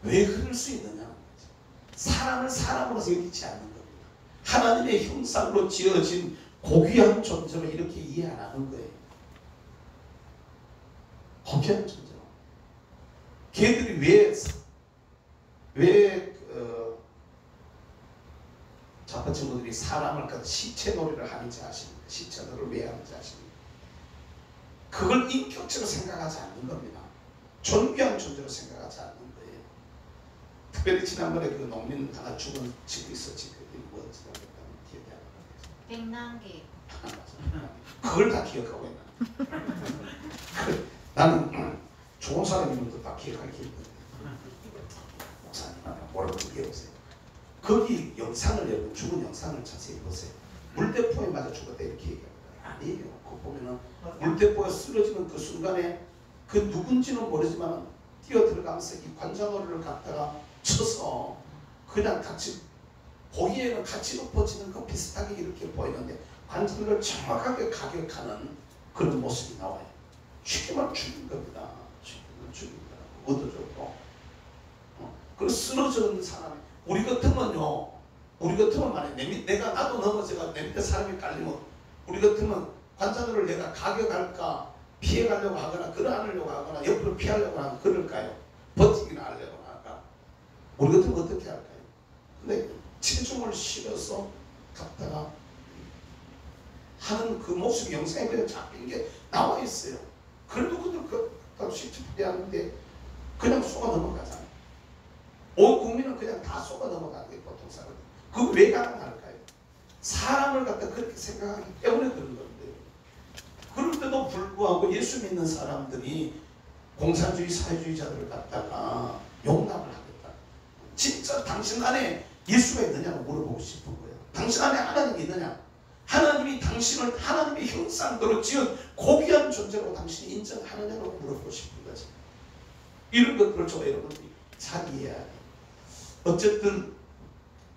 왜 그럴 수 있느냐? 사람을 사람으로서 여기지 않는 겁니다. 하나님의 형상으로 지어진 고귀한 존재로 이렇게 이해 안 하는 거예요. 고귀한 존재로. 걔들이 왜 자파 친구들이 사람을 갖다 시체놀이를 하는지 아십니까? 시체놀이를 왜 하는지 아십니까? 그걸 인격체로 생각하지 않는 겁니다. 존귀한 존재로 생각하지 않는 거예요. 특별히 지난번에 그 농민 하나 죽은 집이 있었지. 그게 뭐였지? 기억이 안 나요. 백남기. 그걸 다 기억하고 있나? 나는 좋은 사람이면 다 기억할 게 있거든요. 목사님 뭐라고 얘기해보세요. 거기 영상을 여러분 죽은 영상을 자세히 보세요. 물대포에 맞아 죽었다 이렇게 얘기합니다. 아니에요. 그거 보면은 물대포가 쓰러지는 그 순간에 그 누군지는 모르지만 뛰어 들어가면서 이 관자놀이를 갖다가 쳐서 그냥 같이 보기에는 같이 엎어지는 거 비슷하게 이렇게 보이는데 관자놀이를 정확하게 가격하는 그런 모습이 나와요. 쉽게 말하면 죽인 겁니다. 쉽게 말하면 죽인 거라고 얻어줬고 그리고 쓰러지는 사람 우리 같으면요. 우리 같으면 만약에 내가 나도 넘어져가 내 밑에 사람이 깔리면 우리 같으면 관자놀이를 내가 가격할까 피해가려고 하거나 끌어안으려고 하거나 옆으로 피하려고 하거나 그럴까요? 버티기나 하려고 할까? 우리 같으면 어떻게 할까요? 근데 체중을 실어서 갖다가 하는 그 모습이 영상에 그냥 잡힌 게 나와 있어요. 그래도 그들 쉽게 하는데 그냥 쏘아 넘어가잖아요. 온 국민은 그냥 다 쏘아 넘어가는 게 보통 사람. 그거 왜 가능할까요? 사람을 갖다 그렇게 생각하기 때문에 그런 건데. 그런데도 불구하고 예수 믿는 사람들이 공산주의 사회주의자들을 갖다가 용납을 하겠다. 진짜 당신 안에 예수가 있느냐고 물어보고 싶은 거예요. 당신 안에 하나님이 있느냐? 하나님이 당신을 하나님의 형상대로 지은 고귀한 존재로 당신이 인정하느냐고 물어보고 싶은 거지. 이런 것들을 저 여러분들이 잘 이해해야 돼요. 어쨌든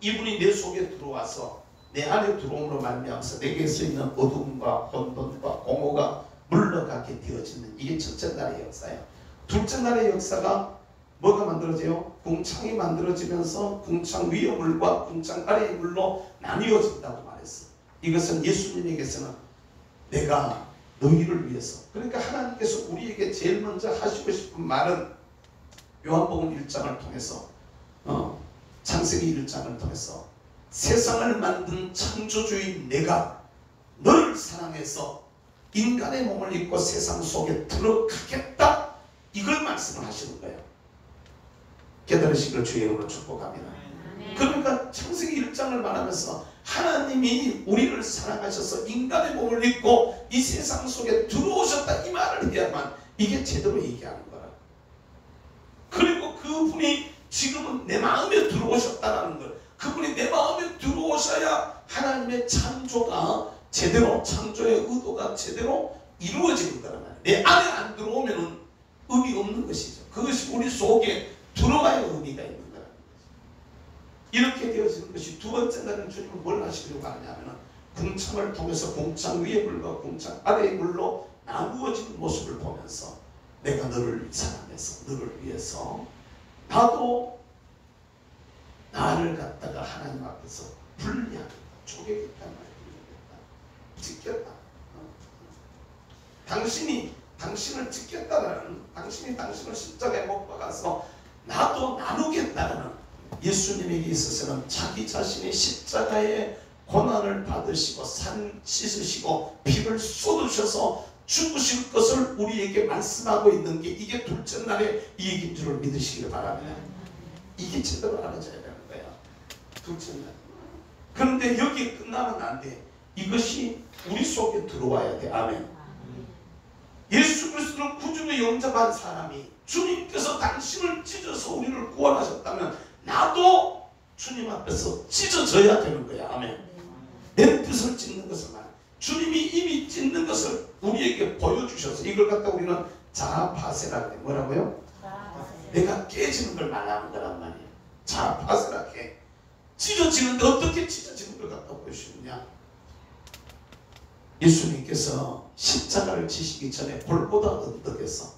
이분이 내 속에 들어와서 내 안에 들어옴으로 말미암아서 내게서 있는 어둠과 혼돈과 공허가 물러가게 되어지는 이게 첫째 날의 역사예요. 둘째 날의 역사가 뭐가 만들어져요? 궁창이 만들어지면서 궁창 위의 물과 궁창 아래의 물로 나뉘어진다고 말했어. 이것은 예수님에게서는 내가 너희를 위해서 그러니까 하나님께서 우리에게 제일 먼저 하시고 싶은 말은 요한복음 1장을 통해서 창세기 1장을 통해서 세상을 만든 창조주인 내가 너를 사랑해서 인간의 몸을 입고 세상 속에 들어가겠다 이걸 말씀을 하시는 거예요. 깨달으시기를 주의 이름으로 축복합니다. 그러니까 창세기 1장을 말하면서 하나님이 우리를 사랑하셔서 인간의 몸을 입고 이 세상 속에 들어오셨다 이 말을 해야만 이게 제대로 얘기하는 거라. 그리고 그분이 지금은 내 마음에 들어오셨다는 걸 그분이 내 마음에 들어오셔야 하나님의 창조가 제대로 창조의 의도가 제대로 이루어지는 거란 말이에요. 내 안에 안 들어오면 의미 없는 것이죠. 그것이 우리 속에 들어가야 의미가 있는 거란 말이죠. 이렇게 되어지는 것이 두 번째 날은 주님은 뭘 하시려고 하냐면 궁창을 통해서 궁창 위의 물과 궁창 아래의 물로 나누어지는 모습을 보면서 내가 너를 사랑해서 너를 위해서 나도 나를 갖다가 하나님 앞에서 분리하겠다, 쪼개겠단 말이야. 찢겼다. 당신이 당신을 찢겠다는, 당신이 당신을 십자가에 못 박아서 나도 나누겠다는, 예수님에게 있어서는 자기 자신이 십자가의 고난을 받으시고 산 씻으시고 피를 쏟으셔서 죽으실 것을 우리에게 말씀하고 있는 게, 이게 둘째 날의 이 얘기인 줄을 믿으시기를 바랍니다. 이게 제대로 알아져야 되는 거야. 둘째 날. 그런데 여기 끝나면 안 돼. 이것이 우리 속에 들어와야 돼. 아멘. 예수 그리스도를 구주로 영접한 사람이, 주님께서 당신을 찢어서 우리를 구원하셨다면 나도 주님 앞에서 찢어져야 되는 거야. 아멘. 내 뜻을 찢는 것을 말해. 주님이 이미 찢는 것을 우리에게 보여주셔서 이걸 갖다 우리는 자아파세라고 해. 뭐라고요? 내가 깨지는 걸 말하는 거란 말이에요. 자아파세라고 해. 찢어지는데 어떻게 찢어지는 걸 갖다 보여주느냐. 예수님께서 십자가를 지시기 전에 골고다 언덕에서,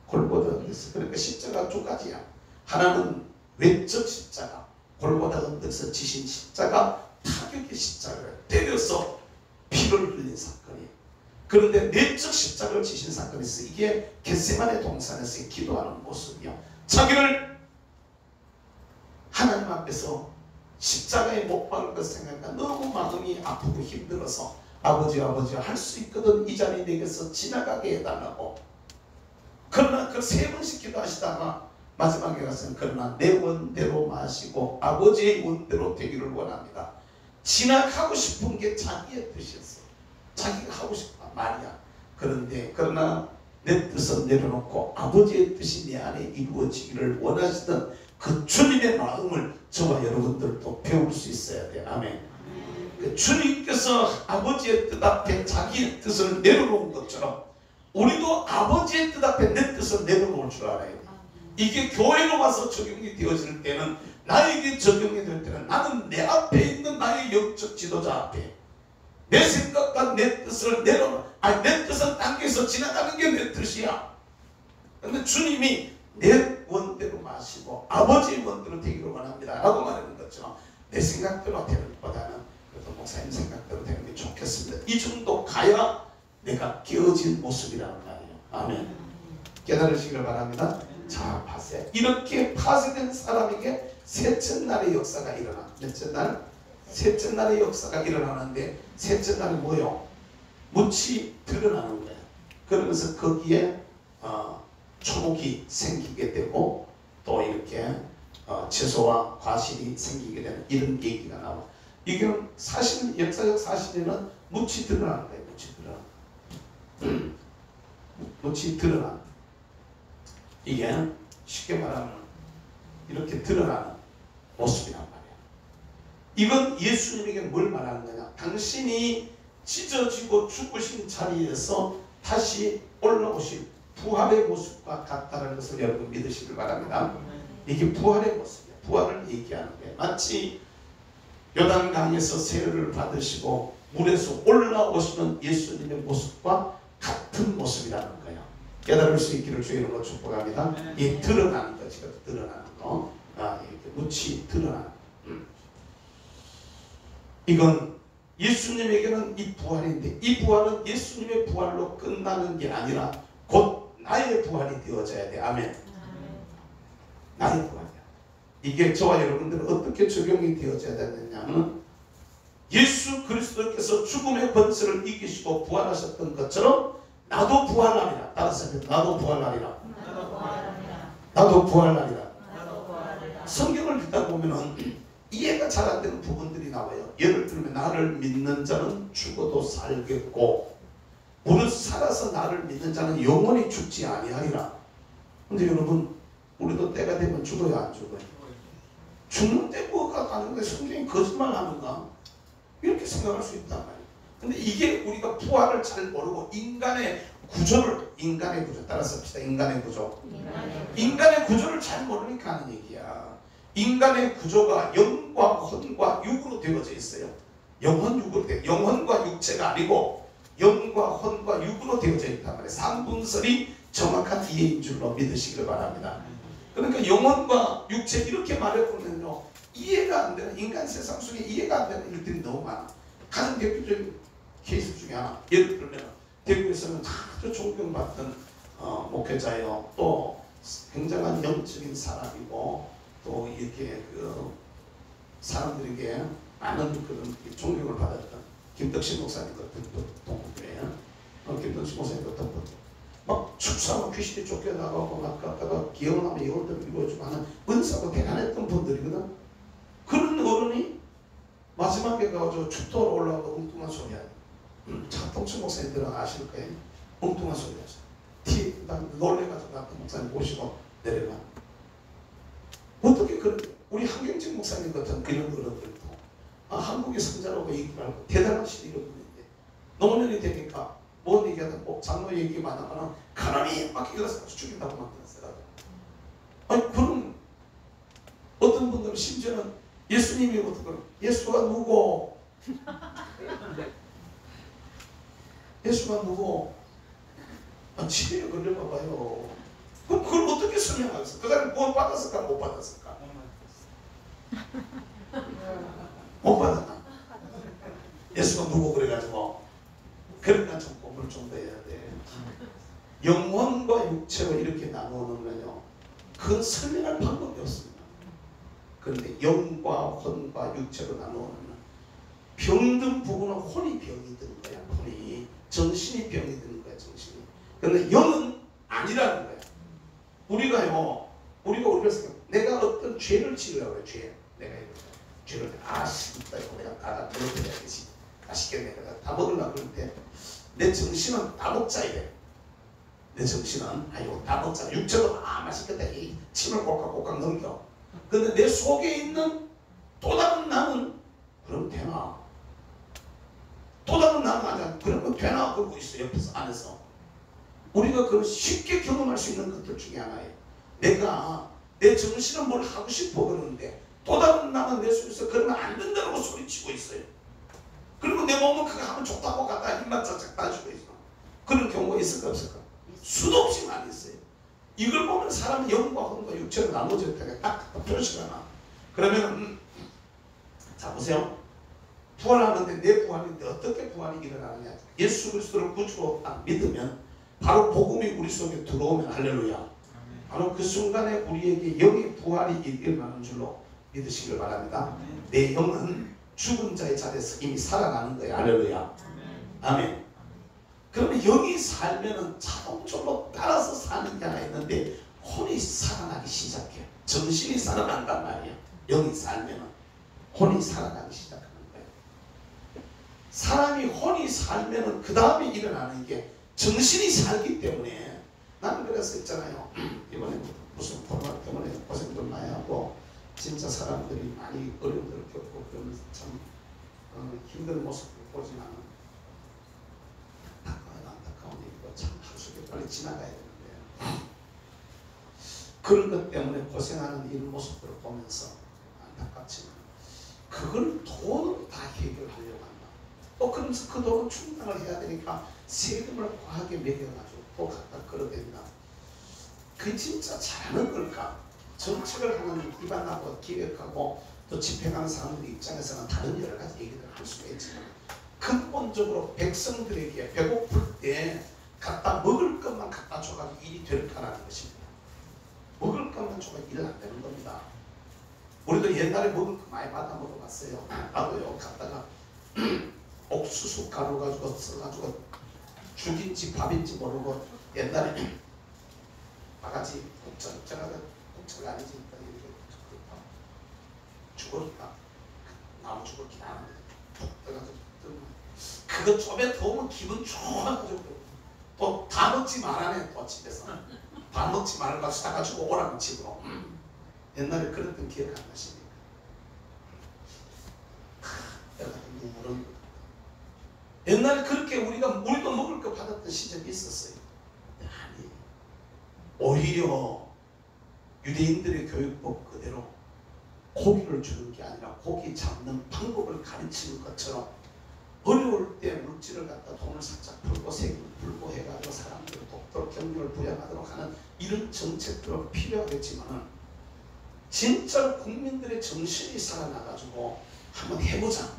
그러니까 십자가 두 가지야. 하나는 외적 십자가, 골고다 언덕에서 지신 십자가, 타격의 십자가를 때려서 피를 흘린 사건이에요. 그런데 내적 십자가를 지신 사건이 있어요. 이게 겟세마네 동산에서 기도하는 모습이요. 자기를 하나님 앞에서 십자가에 못 박을 것 생각하니까 너무 마음이 아프고 힘들어서 아버지 할 수 있거든 이 자리 내게서 지나가게 해달라고. 그러나 그 세 번씩 기도하시다가 마지막에 가서는 그러나 내 원대로 마시고 아버지의 원대로 되기를 원합니다. 지나가고 싶은 게 자기의 뜻이었어. 자기가 하고 싶다 말이야. 그러나 내 뜻은 내려놓고 아버지의 뜻이 내 안에 이루어지기를 원하시던 그 주님의 마음을 저와 여러분들도 배울 수 있어야 돼. 아멘. 그 주님께서 아버지의 뜻 앞에 자기의 뜻을 내려놓은 것처럼 우리도 아버지의 뜻 앞에 내 뜻을 내려놓을 줄 알아야 돼. 이게 교회로 와서 적용이 되어질 때는, 나에게 적용이 될 때는 나는 내 앞에 있는 나의 영적 지도자 앞에 내 생각과 내 뜻을 내 뜻은 당겨서 지나가는 게 내 뜻이야. 그런데 주님이 내 원대로 마시고 아버지의 원대로 되기를 원합니다 라고 말하는 것처럼 내 생각대로 되는 것보다는 그래도 목사님 생각대로 되는 게 좋겠습니다. 이 정도 가야 내가 깨어진 모습이라는 말이에요. 아멘. 깨달으시길 바랍니다. 자, 파세. 이렇게 파세된 사람에게 셋째 날의 역사가 일어나. 몇째 날? 셋째 날의 역사가 일어나는데, 셋째 날이 뭐요? 묻이 드러나는 거예요. 그러면서 거기에 초목이 생기게 되고 또 이렇게 채소와 과실이 생기게 되는 이런 얘기가 나와. 이게 사실 역사적 사실에는 묻이 드러나는 거예요. 묻이 드러나. 이게 쉽게 말하면 이렇게 드러나는 모습이란 말이에요. 이건 예수님에게 뭘 말하는 거냐? 당신이 찢어지고 죽으신 자리에서 다시 올라오신 부활의 모습과 같다는 것을 여러분 믿으시길 바랍니다. 이게 부활의 모습이에요. 부활을 얘기하는 거예요. 마치 요단강에서 세례를 받으시고 물에서 올라오시는 예수님의 모습과 같은 모습이라는 거예요. 깨달을 수 있기를 주의 이름으로 축복합니다. 이 드러나는 거, 지금 드러나는 거, 이렇게 묻이 드러나는 거. 이건 예수님에게는 이 부활인데, 이 부활은 예수님의 부활로 끝나는 게 아니라 곧 나의 부활이 되어져야 돼. 아멘. 나의 부활이야. 이게 저와 여러분들은 어떻게 적용이 되어져야 되느냐면, 예수 그리스도께서 죽음의 권세를 이기시고 부활하셨던 것처럼 나도 부활하리라. 따라서 나도 부활하리라. 나도 부활하리라. 성경을 읽다 보면은 이해가 잘 안 되는 부분들이 나와요. 예를 들면 나를 믿는 자는 죽어도 살겠고 무릇 살아서 나를 믿는 자는 영원히 죽지 아니하리라. 근데 여러분, 우리도 때가 되면 죽어요, 안 죽어요? 죽는데 뭐가 가는데 성경이 거짓말하는가? 이렇게 생각할 수 있단 말이에요. 근데 이게 우리가 부활을 잘 모르고 인간의 구조, 따라서 합시다. 인간의 구조를 잘 모르니까 하는 얘기야. 인간의 구조가 영과 혼과 육으로 되어져 있어요. 영혼과 육체가 아니고 영과 혼과 육으로 되어져 있단 말이에요. 삼분설이 정확한 이해인 줄로 믿으시길 바랍니다. 그러니까 영혼과 육체 이렇게 말해보면요, 이해가 안 되는, 인간 세상 속에 이해가 안 되는 일들이 너무 많아. 가장 대표적인 케이스 중에 하나, 예를 들면 대구에서는 아주 존경받던 목회자예요. 또 굉장한 영적인 사람이고 또 이렇게 그 사람들에게 많은 그런 존경을 받았던 김덕신 목사님 같은 동교회에 김덕신 목사님 같은 막 축사하고 귀신이 쫓겨나가고 막 갔다가 기억나면 영혼들을 이루어주고 하는 은사가 대단했던 분들이거든. 그런 어른이 마지막에 가서 축도로 올라가고 엉뚱한 소리 하니 차동천 목사님들은 아실 거예요. 엉뚱한 소리 하죠. 난 놀래가지고 같은 목사님 모시고 내려가. 어떻게 그런 우리 한경직 목사님 같은 그런 어른들도 한국의 성자라고 얘기를 하고 대단하신 이런 분인데 노년이 되니까 뭔 얘기하다 뭐 장로 얘기만 하면 가람이 막 일어서 죽인다고 만들었어요. 아니 그런 어떤 분들은 심지어는 예수님이 어떻게 예수가 누구? 예수가 누구? 치료에 걸려봐봐요. 그럼 그걸 어떻게 설명하겠어? 그 사람이 뭘 받았을까 못 받았을까? 못 받았나? 예수가 누구 그래가지고 그러니까 좀 공부를 좀 더 해야 돼. 영혼과 육체로 이렇게 나누는 건요, 그건 설명할 방법이 없습니다. 그런데 영과 혼과 육체로 나누는 병든 부분은 혼이 병이 드는 거야. 혼이 정신이 병이 드는 거야. 정신이. 그런데 영은 아니라는 거야. 우리가 그래서 내가 어떤 죄를 지으려고 해. 죄. 내가 죄를 진짜 이거 내가 다 먹어야지. 맛있게 내가 다 먹으려고 그럴 때 내 정신은 다 먹자 이래. 내 정신은 이거 다 먹자. 육체도 맛있겠다. 이 침을 꼴깍꼴깍 넘겨. 근데 내 속에 있는 또 다른 나는 그럼 되나? 또 다른 나는 아니야. 그러면 되나? 그러고 있어. 옆에서 안에서. 우리가 그걸 쉽게 경험할 수 있는 것들 중에 하나예요. 내가 내 정신은 뭘 하고 싶어 그러는데 또 다른 나는 내 속에서 그러면 안 된다고 소리치고 있어요. 그리고 내 몸은 그거 하면 좋다고 갖다 힘만 쫙쫙 따주고 있어. 그런 경우가 있을까 없을까? 수도 없이 많이 있어요. 이걸 보면 사람은 영과 혼과 육체로 나눠졌다가 딱 표시가 나. 그러면 자 보세요. 부활하는데 내 부활인데 어떻게 부활이 일어나느냐? 예수 그리스도를 구주로 딱 믿으면 바로 복음이 우리 속에 들어오면 할렐루야. 바로 그 순간에 우리에게 영의 부활이 일어나는 줄로 믿으시길 바랍니다. 내 영은 죽은 자의 자리에서 이미 살아나는 거예요. 할렐루야. 아멘. 그러면 영이 살면은 자동적으로 따라서 사는 게 하나 있는데 혼이 살아나기 시작해요. 정신이 살아난단 말이에요. 영이 살면은 혼이 살아나기 시작하는 거예요. 사람이 혼이 살면은 그 다음에 일어나는 게 정신이 살기 때문에 나는 그래서 있잖아요. 이번에 무슨 코로나 때문에 고생도 많이 하고 진짜 사람들이 많이 어려움을 겪고 그러면서 참 힘든 모습을 보지만 안타까운 일이고 참 하루속에 빨리 지나가야 되는데 그런 것 때문에 고생하는 이런 모습을 보면서 안타깝지만 그걸 돈으로 다 해결하려고 한다. 또 그러면서 그 돈은 충당을 해야 되니까 세금을 과하게 매겨가지고 또 갖다 끌어댄다. 그게 진짜 잘하는 걸까? 정책을 하는 입안하고 기획하고 또 집행하는 사람들 입장에서는 다른 여러 가지 얘기를 할 수가 있지만 근본적으로 백성들에게 배고플 때 갖다 먹을 것만 갖다 줘가지고 일이 될까라는 것입니다. 먹을 것만 줘가 일은 안 되는 겁니다. 우리도 옛날에 먹을 거 많이 받아 먹어봤어요. 나도요 갖다가 옥수수 가루 가지고 써가지고 죽인지 밥인지 모르고 옛날에 바가지 국자가 아니지 죽었다 나무 죽을 기다리는데 푹 떠가지고 그거 좀에 더우면 기분 좋아가지고 또 다 먹지 말아네. 또 집에서 다 먹지 말고 사가지고 오라고 집으로. 옛날에 그랬던 기억 안 나십니까? 옛날에 그렇게 우리도 먹을 거 받았던 시절이 있었어요. 아니 오히려 유대인들의 교육법 그대로 고기를 주는 게 아니라 고기 잡는 방법을 가르치는 것처럼 어려울 때 물질을 갖다 돈을 살짝 풀고 세금을 풀고 해가지고 사람들을 돕도록 격려를 부여하도록 하는 이런 정책들은 필요하겠지만 진짜 국민들의 정신이 살아나가지고 한번 해보자.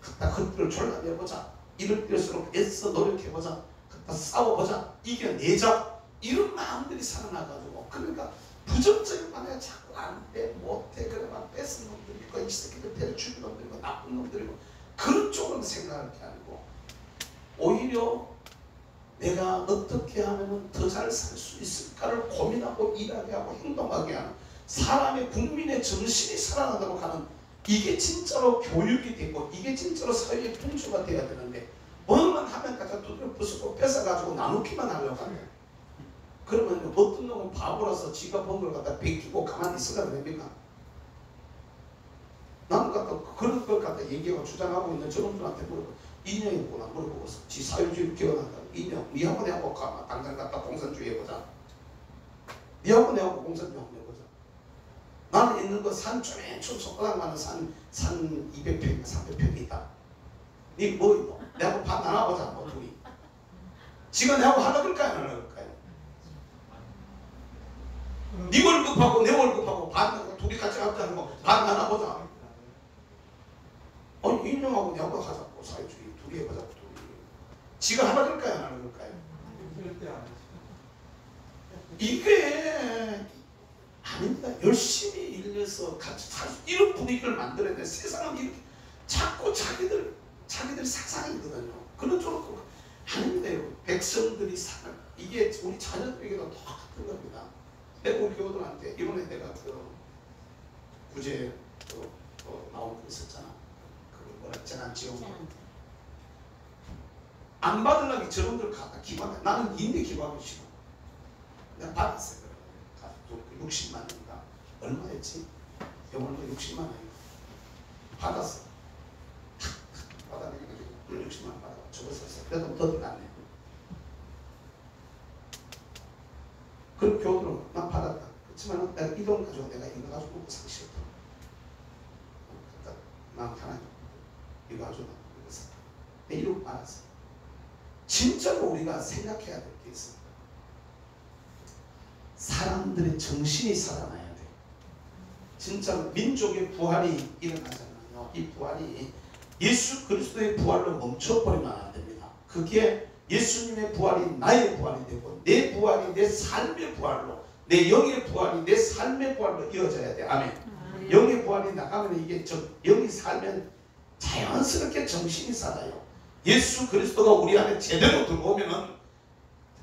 갖다 헛들을 졸라내보자. 이럴 때일수록 애써 노력해보자. 갖다 싸워보자. 이겨내자. 이런 마음들이 살아나가지고, 그러니까 부정적인 만약에 자꾸 안 돼, 못해, 그래만 뺏은 놈들이고, 이 새끼들 때려 죽인 놈들이고, 나쁜 놈들이고, 그런 쪽으로 생각할 게 아니고, 오히려 내가 어떻게 하면 더 잘 살 수 있을까를 고민하고 일하게 하고 행동하게 하는 사람의 국민의 정신이 살아나도록 하는, 이게 진짜로 교육이 되고 이게 진짜로 사회의 풍조가 돼야 되는데, 뭐만 하면 갖다 두드려 부수고 뺏어가지고 나누기만 하려고 하네. 그러면 어떤 놈은 바보라서 지가 번 걸 갖다 베끼고 가만히 있으라 됩니까? 나는 갖다 그런 걸 갖다 얘기하고 주장하고 있는 저놈들한테 물어보, 인형이구나 물어보고서 지 사회주의로 기원한다. 인형, 니하고 내하고 가만 당장 갖다 공산주의 해보자. 니하고 내하고 공산주의 한번 해보자. 나는 있는 거 산 쪼맨쪼 손가락 많은 산 200평, 300평이 있다. 니 뭐 있노? 내하고 반 나눠보자, 뭐 둘이. 지가 내하고 하나 그럴까요? 안 하나 그럴까요? 니 월급하고 내 월급하고 반, 둘이 같이 합자는 거 반 나눠보자. 아니, 인형하고 내하고 하자고, 사회주의. 둘이 해보자, 둘이. 지가 하나 그럴까요? 안 하나 그럴까요? 이게 아닙니다. 열심히 일해서 같이 살 수, 이런 분위기를 만들어야 돼. 세상은 이렇게 자꾸 자기들 사상이거든요. 그런 쪽으로 아닙니다. 백성들이 사는, 이게 우리 자녀들에게도 똑같은 겁니다. 내가 우리 교우들한테 이번에 내가 그 구제 나온 거 있었잖아. 그 뭐라 재난지원금 안 받으려고 저놈들 갖다 기부한다. 나는 인내 기부하기 싫어. 내가 받았어요. 60만 원인가? 얼마였지? 병원도 60만 원인가? 받았어. 받아내가지고 60만 원 받아. 적었었어. 그래도 더 들어갔네. 그럼 교우들은 난 받았다. 그렇지만 내가 이 돈 가지고 내가 이거 가지고 먹고 살기 싫다. 난 하나님 이거 가지고 이거 사. 내 이러고 말았어. 진짜로 우리가 생각해야 될 게 있어. 사람들의 정신이 살아나야 돼. 진짜 민족의 부활이 일어나잖아요. 이 부활이 예수 그리스도의 부활로 멈춰버리면 안 됩니다. 그게 예수님의 부활이 나의 부활이 되고, 내 부활이 내 삶의 부활로, 내 영의 부활이 내 삶의 부활로 이어져야 돼. 아멘. 영의 부활이 나가면 이게 영이 살면 자연스럽게 정신이 살아요. 예수 그리스도가 우리 안에 제대로 들어오면은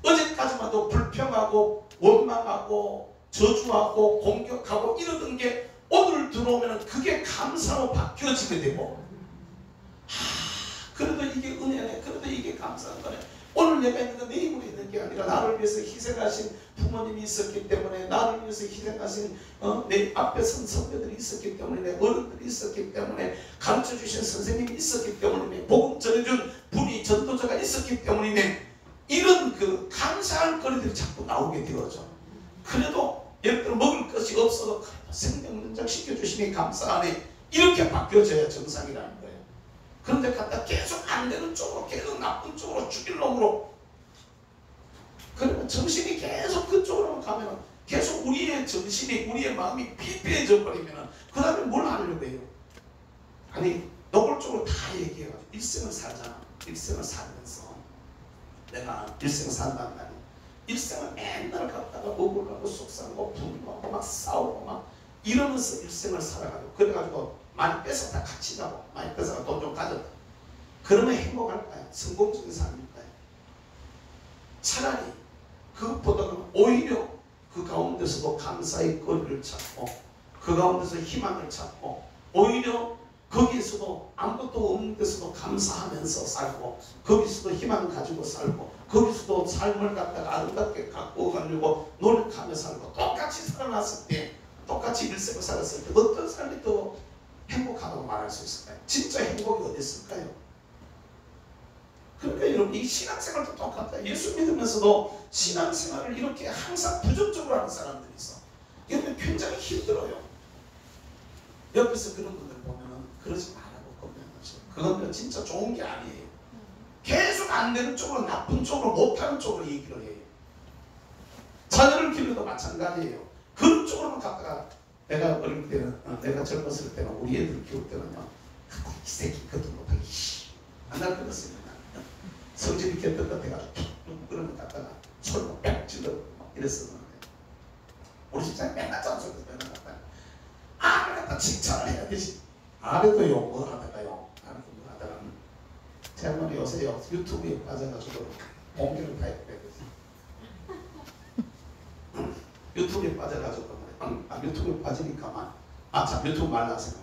어제까지만 해도 불평하고 원망하고 저주하고 공격하고 이러던 게 오늘 들어오면 그게 감사로 바뀌어지게 되고, 그래도 이게 은혜네, 그래도 이게 감사한 거네. 오늘 내가 있는 건 내 힘으로 있는 게 아니라 나를 위해서 희생하신 부모님이 있었기 때문에, 나를 위해서 희생하신 내 앞에 선 선배들이 있었기 때문에, 내 어른들이 있었기 때문에, 가르쳐주신 선생님이 있었기 때문에, 복음 전해준 분이 전도자가 있었기 때문에, 이런 그 감사할 거리들이 자꾸 나오게 되어져. 그래도 예를 들어 먹을 것이 없어도 생명 연장 시켜주시니 감사하네, 이렇게 바뀌어져야 정상이라는 거예요. 그런데 갖다 계속 안 되는 쪽으로, 계속 나쁜 쪽으로, 죽일 놈으로, 그러면 정신이 계속 그쪽으로 가면 계속 우리의 정신이, 우리의 마음이 피폐해져 버리면 그 다음에 뭘 하려고 해요? 아니 노골적으로 다 얘기해가지고 일생을 살잖아. 일생을 살면서 내가 일생 산단 말이야. 일생을 맨날 갖다가 억울하고 속상하고 분노하고 막 싸우고 막 이러면서 일생을 살아가지고, 그래가지고 많이 뺏었다 갇히자고, 많이 뺏어가 돈 좀 가졌다. 그러면 행복할까요? 성공적인 삶일까요? 차라리 그것보다는 오히려 그 가운데서도 감사의 거리를 찾고, 그 가운데서 희망을 찾고, 오히려 거기에서도 아무것도 없는 데서도 감사하면서 살고, 거기서도 희망을 가지고 살고, 거기서도 삶을 갖다가 아름답게 갖고 가려고 노력하며 살고, 똑같이 살아났을 때, 똑같이 일생을 살았을 때 어떤 삶이 더 행복하다고 말할 수 있을까요? 진짜 행복이 어디 있을까요? 그러니까 여러분, 이 신앙생활도 똑같다. 예수 믿으면서도 신앙생활을 이렇게 항상 부정적으로 하는 사람들이 있어. 이러면 굉장히 힘들어요. 옆에서 그런 분들 보면은 그러지 말라고 권면하죠. 그건 진짜 좋은 게 아니에요. 계속 안 되는 쪽으로, 나쁜 쪽으로, 못하는 쪽으로 얘기를 해요. 자녀를 기르도 마찬가지예요. 그런 쪽으로만 갖다가 내가 어릴 때는, 내가 젊었을 때는 우리 애들 키울 때는요, 이 새끼 그것도 못하게 안날 그랬어요. 성질이 겼던 것 같아가지고 툭툭 그런 거 갖다가 손으로 빽 찔러 이랬었는데, 우리 집사람이 맨날 잔소리 맨날 갖다가 아를 갖다 칭찬을 해야 되지. 아래도요 뭐 하다가요, 아래도 뭐 하다가 제가 말이 요새요 유튜브에 빠져가지고 공개를 다 했거든요. 유튜브에 빠져가지고 유튜브에 빠지니까만 참 유튜브 말라서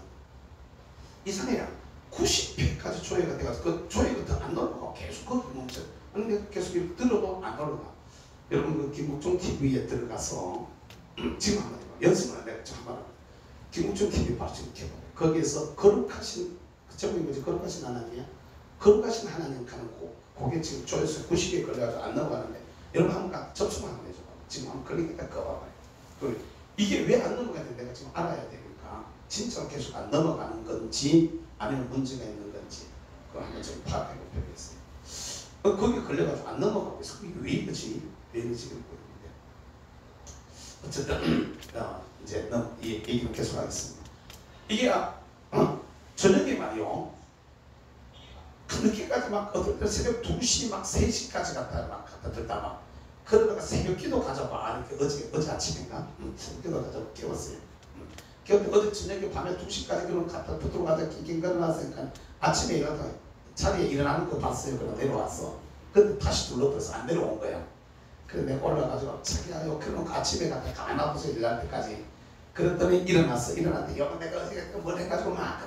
이상해요. 90회까지 조회가 돼가지고 그 조회가 더 안 올라가. 계속 거기 멈춰. 근데 계속 이렇게 들어도 안 올라가. 여러분 그 김국종 TV에 들어가서 지금 한번 해봐. 연습을 내가 좀 한번 해봐. 김국종 TV 바로 지금 켜봐. 거기에서 거룩하신 제목이 뭐지? 거룩하신 하나님이야? 거룩하신 하나님 가는 그게 지금 조회수 90에 걸려가지고 안 넘어가는데 여러분 한번 접속 한번 해줘봐. 지금 한번 걸리니까 꺼봐봐요. 이게 왜 안 넘어가는지 내가 지금 알아야 되니까 진짜 계속 안 넘어가는 건지 아니면 문제가 있는 건지 그거 한번 좀 파악해 보겠어요. 거기 걸려가지고 안 넘어가고 있어. 그게 왜 이러지? 왜 이러지? 그러는데 어쨌든 이제 이 얘기는 계속하겠습니다. 이게 저녁에 말이요. 늦게까지 막 어떨 때 새벽 2시 막 3시까지 갖다 들다가 그러다가 새벽기도 가져봐. 이렇게 어제 아침인가? 새벽기도 가져봐. 깨웠어요. 깨웠는데 어제 저녁에 밤에 2시까지 그럼 갖다 붙들고 가자 낑낑 걸어놨으니까 아침에 일어나서 자리에 일어나는 거 봤어요. 그래서 내려왔어. 근데 다시 눌러버려서 안 내려온 거야. 그래서 내가 올라가지고 자기야 요 그럼 아침에 갖다 가만히 놔둬서 일어날 때까지. 그랬더니 일어났어. 일어났는데 여보 내가 어제 뭘 해가지고 막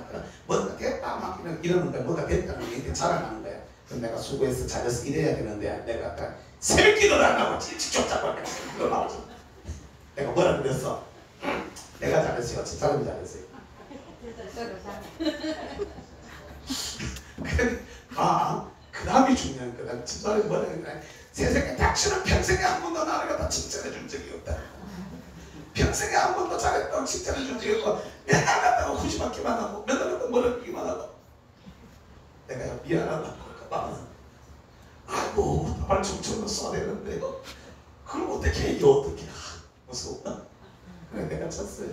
뭔가 됐다 막 이러는 거야. 뭔가 됐다는 게 자랑하는 거야. 그래서 내가 수고해서 잘해서 이래야 되는데 내가 아까 새벽기도를 안 하고 일찍 쫓아고 하니까 새벽기도 나오지. 내가 뭐라 그랬어? 내가 잘했어요. 제 사람이 잘했어요. 그 다음이 중요한 거다. 제 사람이 뭐라 그래? 세상에 당신은 평생에 한 번도 나를 갖다 칭찬해 준 적이 없다. 평생에 한 번도 잘했다고 칭찬해 준 적이 없고 맨날 갔다가 후지받기만 하고 맨날 갔다가 멀어지기만 하고 내가 미안하다고 말하면서 아이고 나발 충청도 써야 되는데 그럼 어떻게 해? 이거 어떻게 무서워. 그래 내가 쳤어요.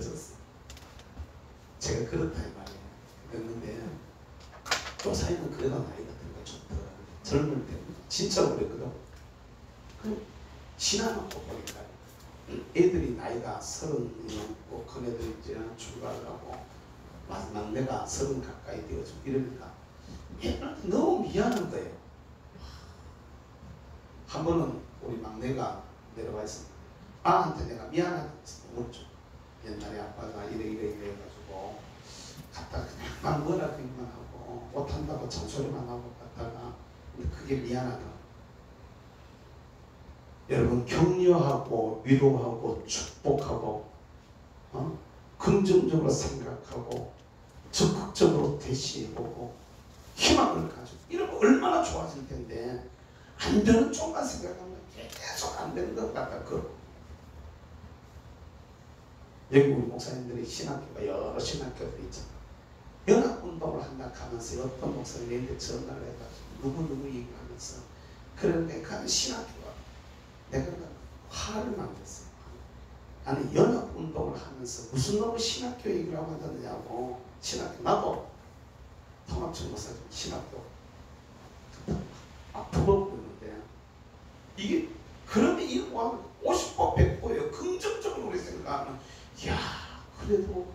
제가 그렇다 이 말이에요. 그랬는데 조사님은 그래도 나이가 들고 좋더라고요. 젊을 때 진짜로 그랬거든. 그 신앙을 보니까 애들이 나이가 30이 넘고 큰 애들이 이제 출가를 하고 막내가 30 가까이 되어지고 이러니까 얘들한테 너무 미안한 거예요. 한 번은 우리 막내가 내려와 있습니다. 아한테 내가 미안하다고 물었죠. 옛날에 아빠가 이래 해가지고 갔다가 그냥 뭐라 그만 하고 못한다고 잔소리만 하고 갔다가 근데 그게 미안하다. 여러분 격려하고 위로하고 축복하고 긍정적으로 생각하고 적극적으로 대시해보고 희망을 가지고 이러면 얼마나 좋아질 텐데 안 되는 쪽만 생각하면 계속 안 되는 것 같다. 여기 우리 목사님들이 신학교가 여러 신학교들이 있잖아. 연합운동을 한다 하면서 어떤 목사님한테 전화를 해가지고 누구 얘기하면서 그런데 그 신학교가 내가 화를 만들었어요. 아니 연합운동을 하면서 무슨 놈의 신학교 얘기를 하고 있느냐고. 신학교 나도 통합청 목사님 신학교 아프고 그러는데 이게 그러면 이거 50번 100번이에요. 긍정적으로 우리 생각하면 이야 그래도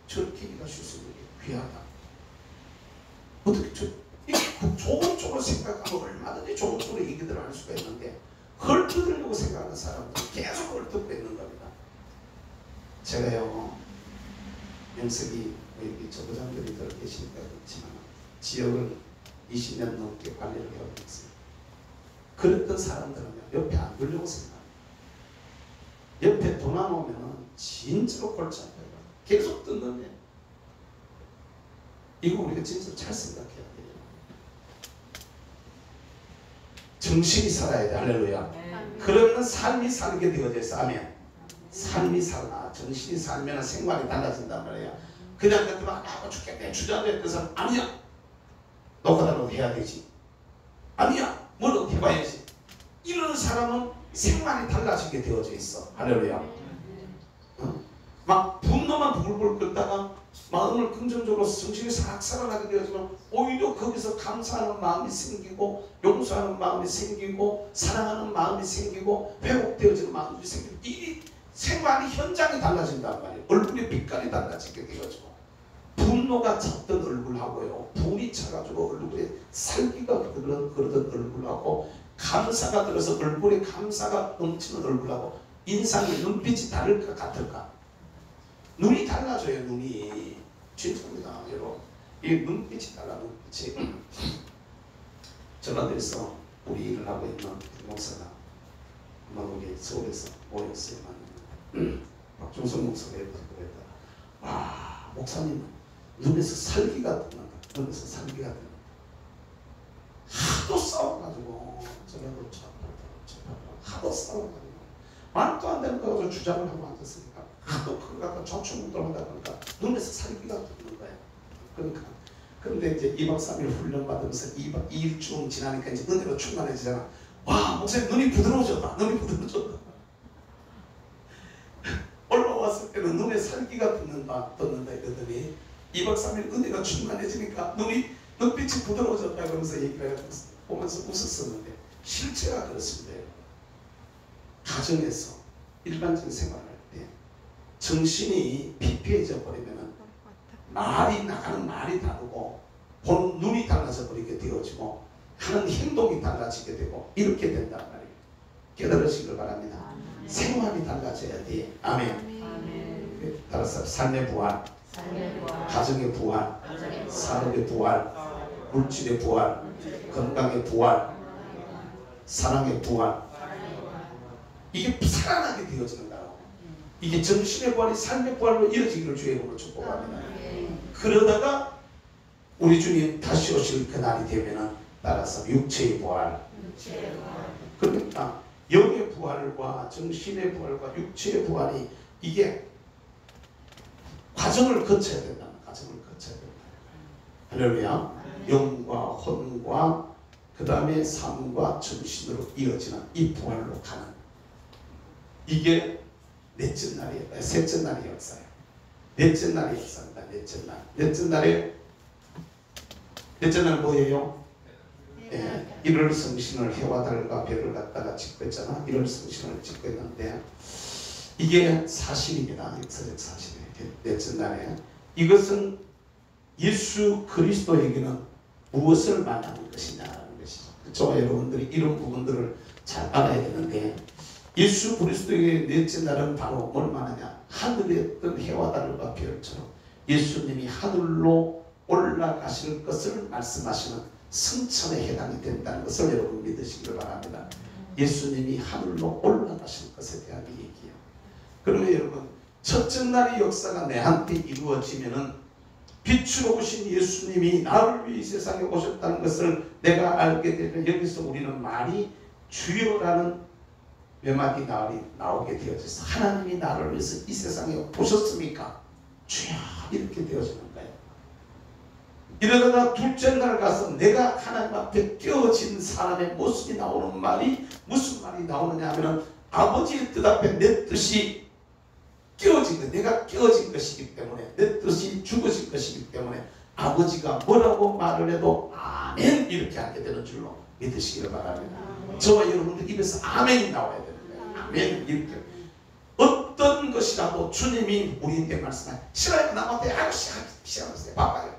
저렇게 일할 수 있는 게 귀하다. 어떻게 이게 좋은 쪽으로 생각하면 얼마든지 좋은 쪽으로 얘기들을 할 수가 있는데 헐뜯으려고 생각하는 사람들은 계속 헐뜯고 있는 겁니다. 제가요 명색이 여기 저부장들이 더 계시니까 그렇지만 지역을 20년 넘게 관리를 해오고 있습니다. 그랬던 사람들은 옆에 안 두려고 생각합니다. 옆에 돈 안 오면은 진짜로 골치 아파요. 계속 뜯는데 이거 우리가 진짜로 잘 생각해야 돼요. 정신이 살아야 돼. 할렐루야. 그러면 삶이 살게 되어져 있어. 아멘. 삶이 살아. 정신이 살면 생활이 달라진단 말이야. 그냥 그때만 하고 죽겠네 주저앉았던 사람 아니야. 녹화달라고 해야 되지. 아니야. 뭘 어떻게 해봐야지. 이런 사람은 생활이 달라지게 되어져 있어. 할렐루야. 막 분노만 불불 끓다가 마음을 긍정적으로 성실히 살아가게 되어지면 오히려 거기서 감사하는 마음이 생기고 용서하는 마음이 생기고 사랑하는 마음이 생기고 회복되어지는 마음이 생기고 이 생활이 현장이 달라진단 말이에요. 얼굴의 빛깔이 달라지게 되어지고 분노가 찼던 얼굴하고요, 분이 차가지고 얼굴에 살기가 그러던 얼굴하고 감사가 들어서 얼굴에 감사가 넘치는 얼굴하고 인상의 눈빛이 다를까 같을까? 눈이 달라져요. 눈이 진짜입니다. 여러분 이 눈빛이 달라. 눈빛이 전라도에서 우리 일을 하고 있는 목사가 우리 서울에서 모였어요. 박종성 목사가 그랬다. 와, 목사님은 눈에서 살기가 든다. 눈에서 살기가 든다. 하도 싸워가지고 전라도 하도 싸워가지고 말도 안 되는 거 가지고 주장을 하고 앉았으니까 하도 그거 갖다 좌충우돌하다 보니까 눈에서 살기가 든는 거예요. 그러니까 그런데 이제 2박 3일 훈련 받으면서 2일쯤 지나니까 이제 은혜로 충만해지잖아. 와, 목사님 눈이 부드러워졌다. 눈이 부드러워졌다. 올라왔을 때는 눈에 살기가 돋는다 이러더니 2박 3일 은혜가 충만해지니까 눈빛이 부드러워졌다 그러면서 얘기를 보면서 웃었었는데 실제가 그렇습니다. 가정에서 일반적인 생활을 할 때 정신이 피폐해져 버리면 말이 나가는 말이 다르고 보는 눈이 달라져 버리게 되어지고 하는 행동이 달라지게 되고 이렇게 된단 말이에요. 깨달으시길 바랍니다. 생활이 달라져야 돼. 아멘. 따라서 삶의 부활, 가정의 부활, 산업의 부활, 물질의 부활, 건강의 부활, 사랑의 부활. 이게 살아나게 되어지는 거라고. 이게 정신의 부활이 삶의 부활로 이어지기를 주의 이름으로 축복합니다. 그러다가 우리 주님 다시 오실 그날이 되면은 따라서 육체의 부활. 그러니까 영의 부활과 정신의 부활과 육체의 부활이 이게 과정을 거쳐야 된다. 과정을 거쳐야 된다. 할렐루야. 영과 혼과 그 다음에 삶과 정신으로 이어지는 이 부활로 가는 이게 넷째 날이에요. 셋째 날의 역사예요. 넷째 날의 역사입니다. 넷째 날 뭐예요? 예, 1월 성신을 해와 달과 별을 갖다가 짓고 있잖아. 1월 성신을 짓고 있는데 이게 사실입니다. 역사적 사실이에요. 넷째 날에 이것은 예수 그리스도에게는 무엇을 말하는 것이냐는 것이죠. 저와 여러분들이 이런 부분들을 잘 알아야 되는데 예수 그리스도의 넷째 날은 바로 뭘 말하냐? 하늘에 있던 해와 달과 별처럼 예수님이 하늘로 올라가실 것을 말씀하시는 승천에 해당이 된다는 것을 여러분 믿으시길 바랍니다. 예수님이 하늘로 올라가실 것에 대한 얘기예요. 그러면 여러분 첫째 날의 역사가 내한테 이루어지면은 빛으로 오신 예수님이 나를 위해 이 세상에 오셨다는 것을 내가 알게 되면 여기서 우리는 말이 주여라는 몇 마디 나오게 되어져서 하나님이 나를 위해서 이 세상에 오셨습니까? 주여 이렇게 되어지는 거예요. 이러다가 둘째 날 가서 내가 하나님 앞에 깨어진 사람의 모습이 나오는 말이 무슨 말이 나오느냐 하면 아버지의 뜻 앞에 내 뜻이 깨어진 것, 내가 깨어진 것이기 때문에 내 뜻이 죽어진 것이기 때문에 아버지가 뭐라고 말을 해도 아멘 이렇게 하게 되는 줄로 믿으시기를 바랍니다. 저와 여러분들 입에서 아멘이 나와야 되는 거예요. 아멘 이렇게 어떤 것이라도 주님이 우리에게 말씀하세요. 싫어요 남한테 아유 시험하세요 바빠요.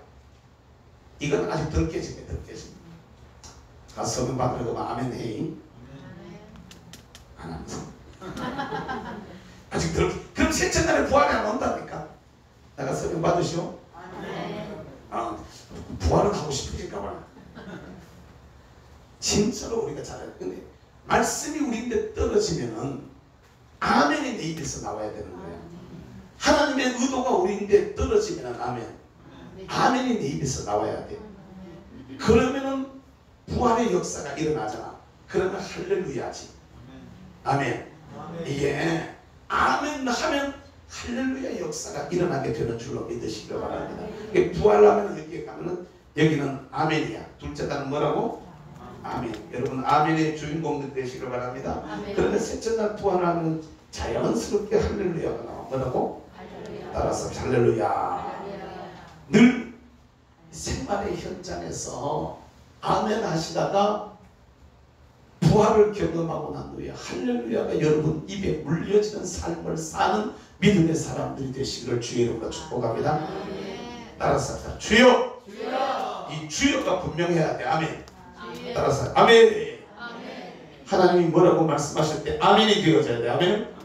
이건 아직 덜 깨집니다. 덜 깨집니다. 가서 성령 받으려고 하면 아멘 해잉 안 합니다. 아직 덜 그럼 셋째 날에 부활이 안 온다니까. 내가 성령 받으시오. 부활은 하고 싶으실까 봐. 진짜로 우리가 잘해요. 근데 말씀이 우리인데 떨어지면은 아멘이 내 입에서 나와야 되는 거예요. 하나님의 의도가 우리인데 떨어지면 아멘. 아멘이 내 입에서 나와야 돼. 그러면은 부활의 역사가 일어나잖아. 그러면 할렐루야지. 아멘. 이게 아멘 하면 할렐루야 역사가 일어나게 되는 줄로 믿으시길 바랍니다. 부활하면 여기에 가면은 여기는 아멘이야. 둘째 단은 뭐라고? 아멘. 여러분 아멘의 주인공들 되시길 바랍니다. 아멘. 그러면 셋째 날 부활하면 자연스럽게 할렐루야가 나와. 뭐라고? 따라서 할렐루야. 늘 생활의 현장에서 아멘 하시다가 부활을 경험하고 난 후에 할렐루야가 여러분 입에 물려지는 삶을 사는 믿음의 사람들이 되시기를 주의 이름으로 축복합니다. 따라서 주여. 이 주여가 분명해야 돼. 아멘. 따라서 아멘. 하나님이 뭐라고 말씀하실 때 아멘이 되어져야 돼. 아멘.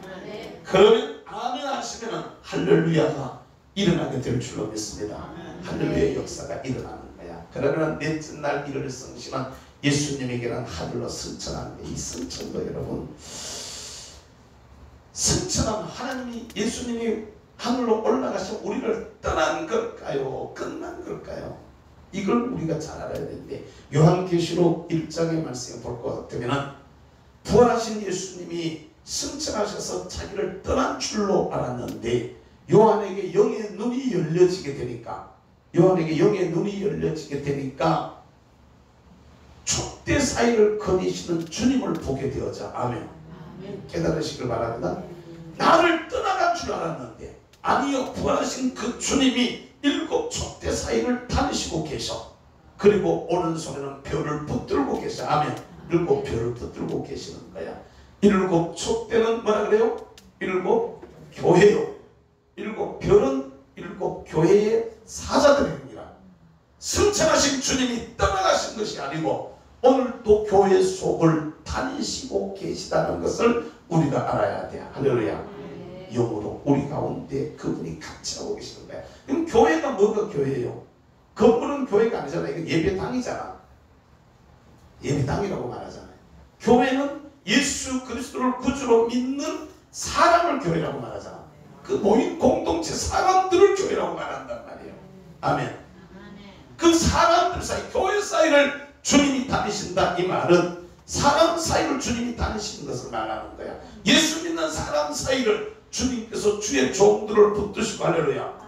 그러면 아멘 하시면 할렐루야가 일어나게 될 줄로 믿습니다. 할렐루야의 역사가 일어나는 거야. 그러면 넷째 날 일을 성심한 예수님에게는 하늘로 승천하는 거야. 이 승천도 여러분, 승천하면 하나님이 예수님이 하늘로 올라가시면 우리를 떠난 걸까요? 끝난 걸까요? 이걸 우리가 잘 알아야 되는데, 요한계시록 1장의 말씀을 볼 것 같으면 부활하신 예수님이 승천하셔서 자기를 떠난 줄로 알았는데, 요한에게 영의 눈이 열려지게 되니까 촛대 사이를 거니시는 주님을 보게 되어져. 아멘. 깨달으시길 바랍니다. 나를 떠나간 줄 알았는데 아니요, 부활하신 그 주님이 7 촛대 사이를 다니시고 계셔. 그리고 오른손에는 별을 붙들고 계셔. 아멘. 7 별을 붙들고 계시는 거야. 7 촛대는 뭐라 그래요? 7 교회요. 7 별은 7 교회의 사자들입니다. 승천하신 주님이 떠나가신 것이 아니고 오늘도 교회 속을 다니시고 계시다는 것을 우리가 알아야 돼. 할렐루야. 영으로 우리 가운데 그분이 같이 하고 계시는 거야. 그럼 교회가 뭐가 교회예요? 건물은 교회가 아니잖아요. 이거 예배당이잖아. 예배당이라고 말하잖아요. 교회는 예수 그리스도를 구주로 믿는 사람을 교회라고 말하잖아. 그 모인 공동체 사람들을 교회라고 말한단 말이에요. 아멘. 그 사람들 사이, 교회 사이를 주님이 다니신다. 이 말은 사람 사이를 주님이 다니시는 것을 말하는 거야. 예수 믿는 사람 사이를 주님께서 주의 종들을 붙드시고 할렐루야.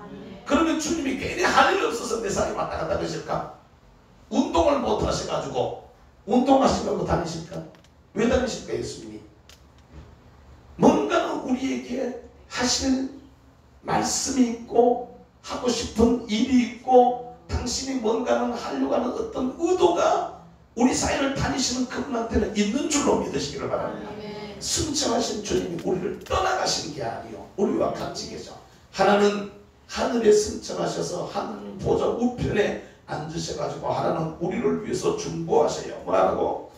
그러면 주님이 괜히 할 일 없어서 내 사이 왔다 갔다 하실까? 운동을 못 하셔가지고 운동하시려고 다니실까? 왜 다니실까? 예수님이 뭔가는 우리에게 하시는 말씀이 있고 하고 싶은 일이 있고 당신이 뭔가는 하려고 하는 어떤 의도가 우리 사이를 다니시는 그분한테는 있는 줄로 믿으시기를 바랍니다. 승천하신 주님이 우리를 떠나가신 게 아니요, 우리와 같이 계셔. 하나는 하늘에 승천하셔서 하늘 보좌 우편에 앉으셔가지고 하나는 우리를 위해서 중보하셔요. 뭐라고?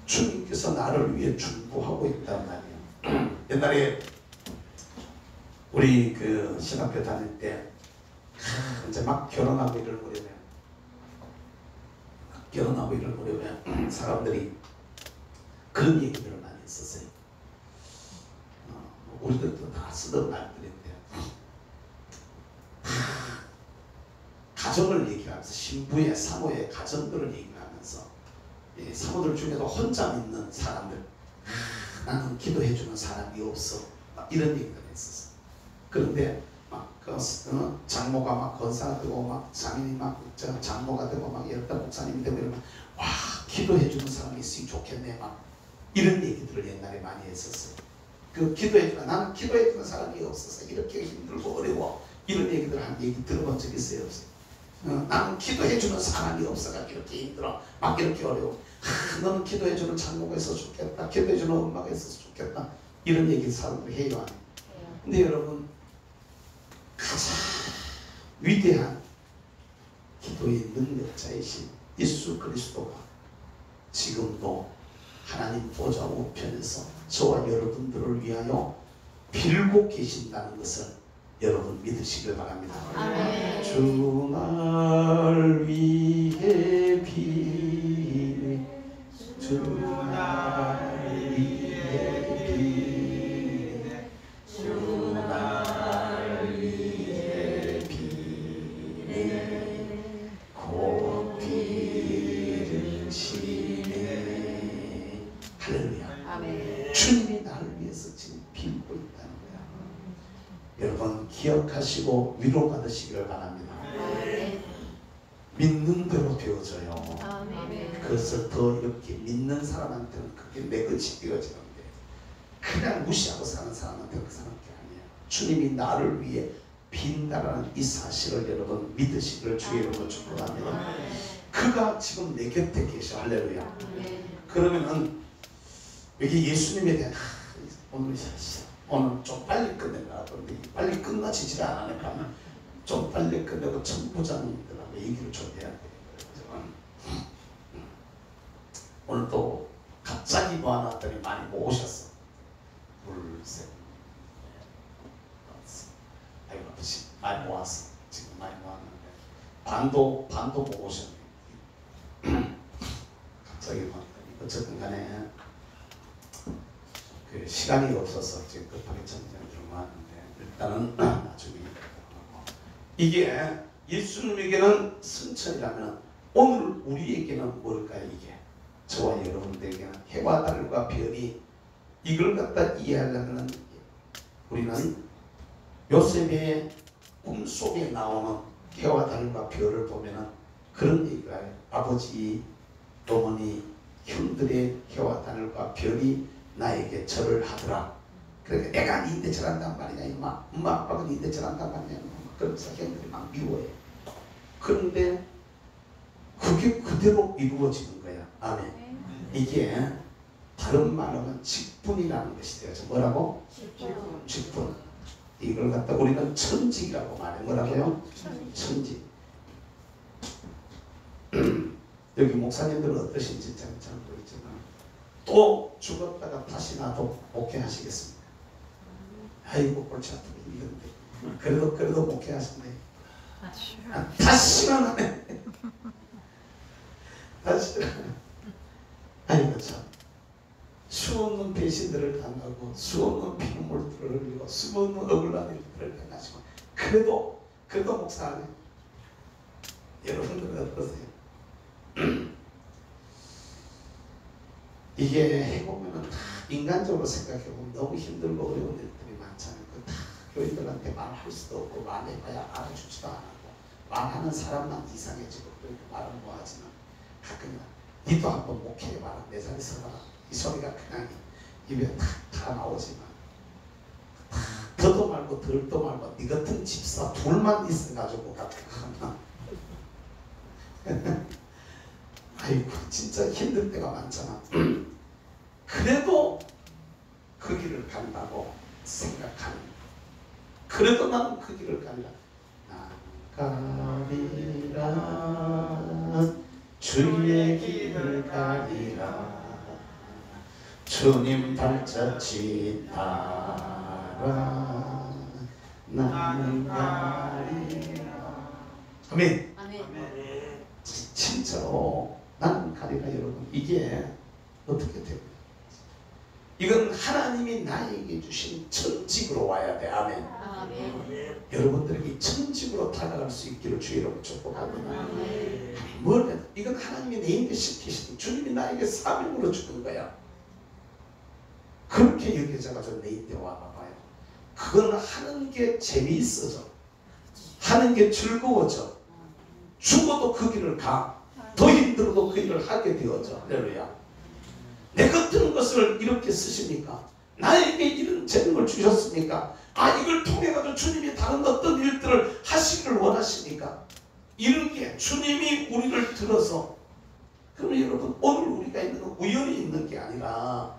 주님께서 나를 위해 중보하고 있단 말이에요. 옛날에 우리 그 신학교 다닐 때 이제 막 결혼하고 이럴 무렵에 사람들이 그런 얘기들을 많이 했었어요. 우리들도 다 쓰던 말들인데 가정을 얘기하면서 신부의 사모의 가정들을 얘기하면서 사모들 중에도 혼자 믿는 사람들, 나는 기도해주는 사람이 없어, 막 이런 얘기를 했었어. 그런데 막 장모가 막 권사가 되고 막 장인이 막 장모가 되고 막 열다 목사님이 되고 이러면 와, 기도해주는 사람이 있으면 좋겠네, 막 이런 얘기들을 옛날에 많이 했었어요. 그 기도해주는, 나는 기도해주는 사람이 없어서 이렇게 힘들고 어려워, 이런 얘기들 한 얘기 들어본 적 있어요? 없어요? 나는 기도해주는 사람이 없어서 이렇게 힘들어, 막 이렇게 어려워. 너는 기도해주는 장모가 있어서 좋겠다, 기도해주는 엄마가 있어서 좋겠다, 이런 얘기 사람들이 해요. 근데 여러분, 가장 위대한 기도의 능력자이신 예수 그리스도가 지금도 하나님 보좌 우편에서 저와 여러분들을 위하여 빌고 계신다는 것을 여러분 믿으시길 바랍니다. 아멘. 주 날 위해 비네, 주 날 위해 비네, 주 날 위해 비네, 곧 비르시네. 할렐루야. 아멘. 주님이 나를 위해서 지금 빌고 있다는 거야. 여러분 기억하시고 위로받으시기를 바랍니다. 아멘. 믿는 대로 되어져요. 아멘. 그것을 더 이렇게 믿는 사람한테는 그게 내 것이 되어지는데 그냥 무시하고 사는 사람한테는 그 사람 게 아니에요. 주님이 나를 위해 빈다라는 이 사실을 여러분 믿으시기를 주의 이름으로 축복합니다. 그가 지금 내 곁에 계셔. 할렐루야. 그러면은 여기 예수님에 대한 오늘 좀 빨리 끝내라. 빨리 끝나지질 않으니까 좀 빨리 끝내고 천부장님들하고 얘기를 좀 해야 돼요. 오늘도 갑자기 모아놨더니 많이 모으셨어. 둘, 셋, 아이고 아버지 많이 모았어. 지금 많이 모았는데 반도 모으셨네. 갑자기 모았더니 어쨌든 간에 그 시간이 없어서 지금 급하게 전쟁을 모았는데 일단은 나중에 이게 예수님에게는 승천이라면 오늘 우리에게는 뭘까요? 이게 저와 여러분들에게는 해와 달과 별이 이걸 갖다 이해하려면 우리는 요셉의 꿈속에 나오는 해와 달과 별을 보면은 그런 얘기가 아버지, 어머니, 형들의 해와 달과 별이 나에게 절을 하더라. 그러니까 내가 니인데 절한단 말이냐 임마. 엄마 아빠가 니인데 절한단 말이냐. 그러면서 형들이 막 미워해. 그런데 그게 그대로 이루어지는 거야. 아멘. 이게 다른 말로는 직분이라는 것이 되어져. 뭐라고? 직분. 이걸 갖다 우리는 천직이라고 말해. 뭐라고요? 천직. 여기 목사님들은 어떠신지 잘 모르겠지만 또 죽었다가 다시 나도 목회하시겠습니다. 아이고 골치 아프게 이건데 그래도 목회하신대. 다시는 안 해. 다시는. 아이고 참 수없는 배신들을 당하고 수없는 피눈물들을 흘리고 수없는 억울한 일들을 당하시고 그래도 목사 안 해. 여러분들은 어떠세요? 이게 해보면 다 인간적으로 생각해보면 너무 힘들고 어려운 일들이 많잖아요. 다 교인들한테 말할 수도 없고 말해봐야 알아주지도 않고 말하는 사람만 이상해지고 그러니까 말은 뭐하지만 가끔은 니도 한번 목회해봐라. 내 자리 서봐라. 이 소리가 그냥 입에 다 나오지만 더도 말고 덜도 말고 니 같은 집사 둘만 있어가지고 가끔 아이고 진짜 힘들 때가 많잖아. 그래도 그 길을 간다고 생각하는. 그래도 나는 그 길을 간다. 가리라 주의 길을 가리라 주님 발자취 따라 나는 가리라. 아멘. 진짜로 나는 가리라. 여러분 이게 어떻게 됩니까? 이건 하나님이 나에게 주신 천직으로 와야 돼. 아멘. 아멘. 여러분들에게 천직으로 다가갈 수 있기를 주의로 축복합니다. 뭘? 이건 하나님이 내 인데 시키신 주님이 나에게 사명으로 주는 거야. 그렇게 여겨져가지고 내 인데 와봐봐요. 그건 하는 게 재미있어져. 하는 게 즐거워져. 죽어도 그 길을 가. 더 힘들어도 그 길을 하게 되어져. 할렐루야. 내 같은 것을 이렇게 쓰십니까? 나에게 이런 재능을 주셨습니까? 이걸 통해 가지고 주님이 다른 어떤 일들을 하시기를 원하십니까? 이런 게 주님이 우리를 들어서. 그러면 여러분 오늘 우리가 있는 건 우연히 있는 게 아니라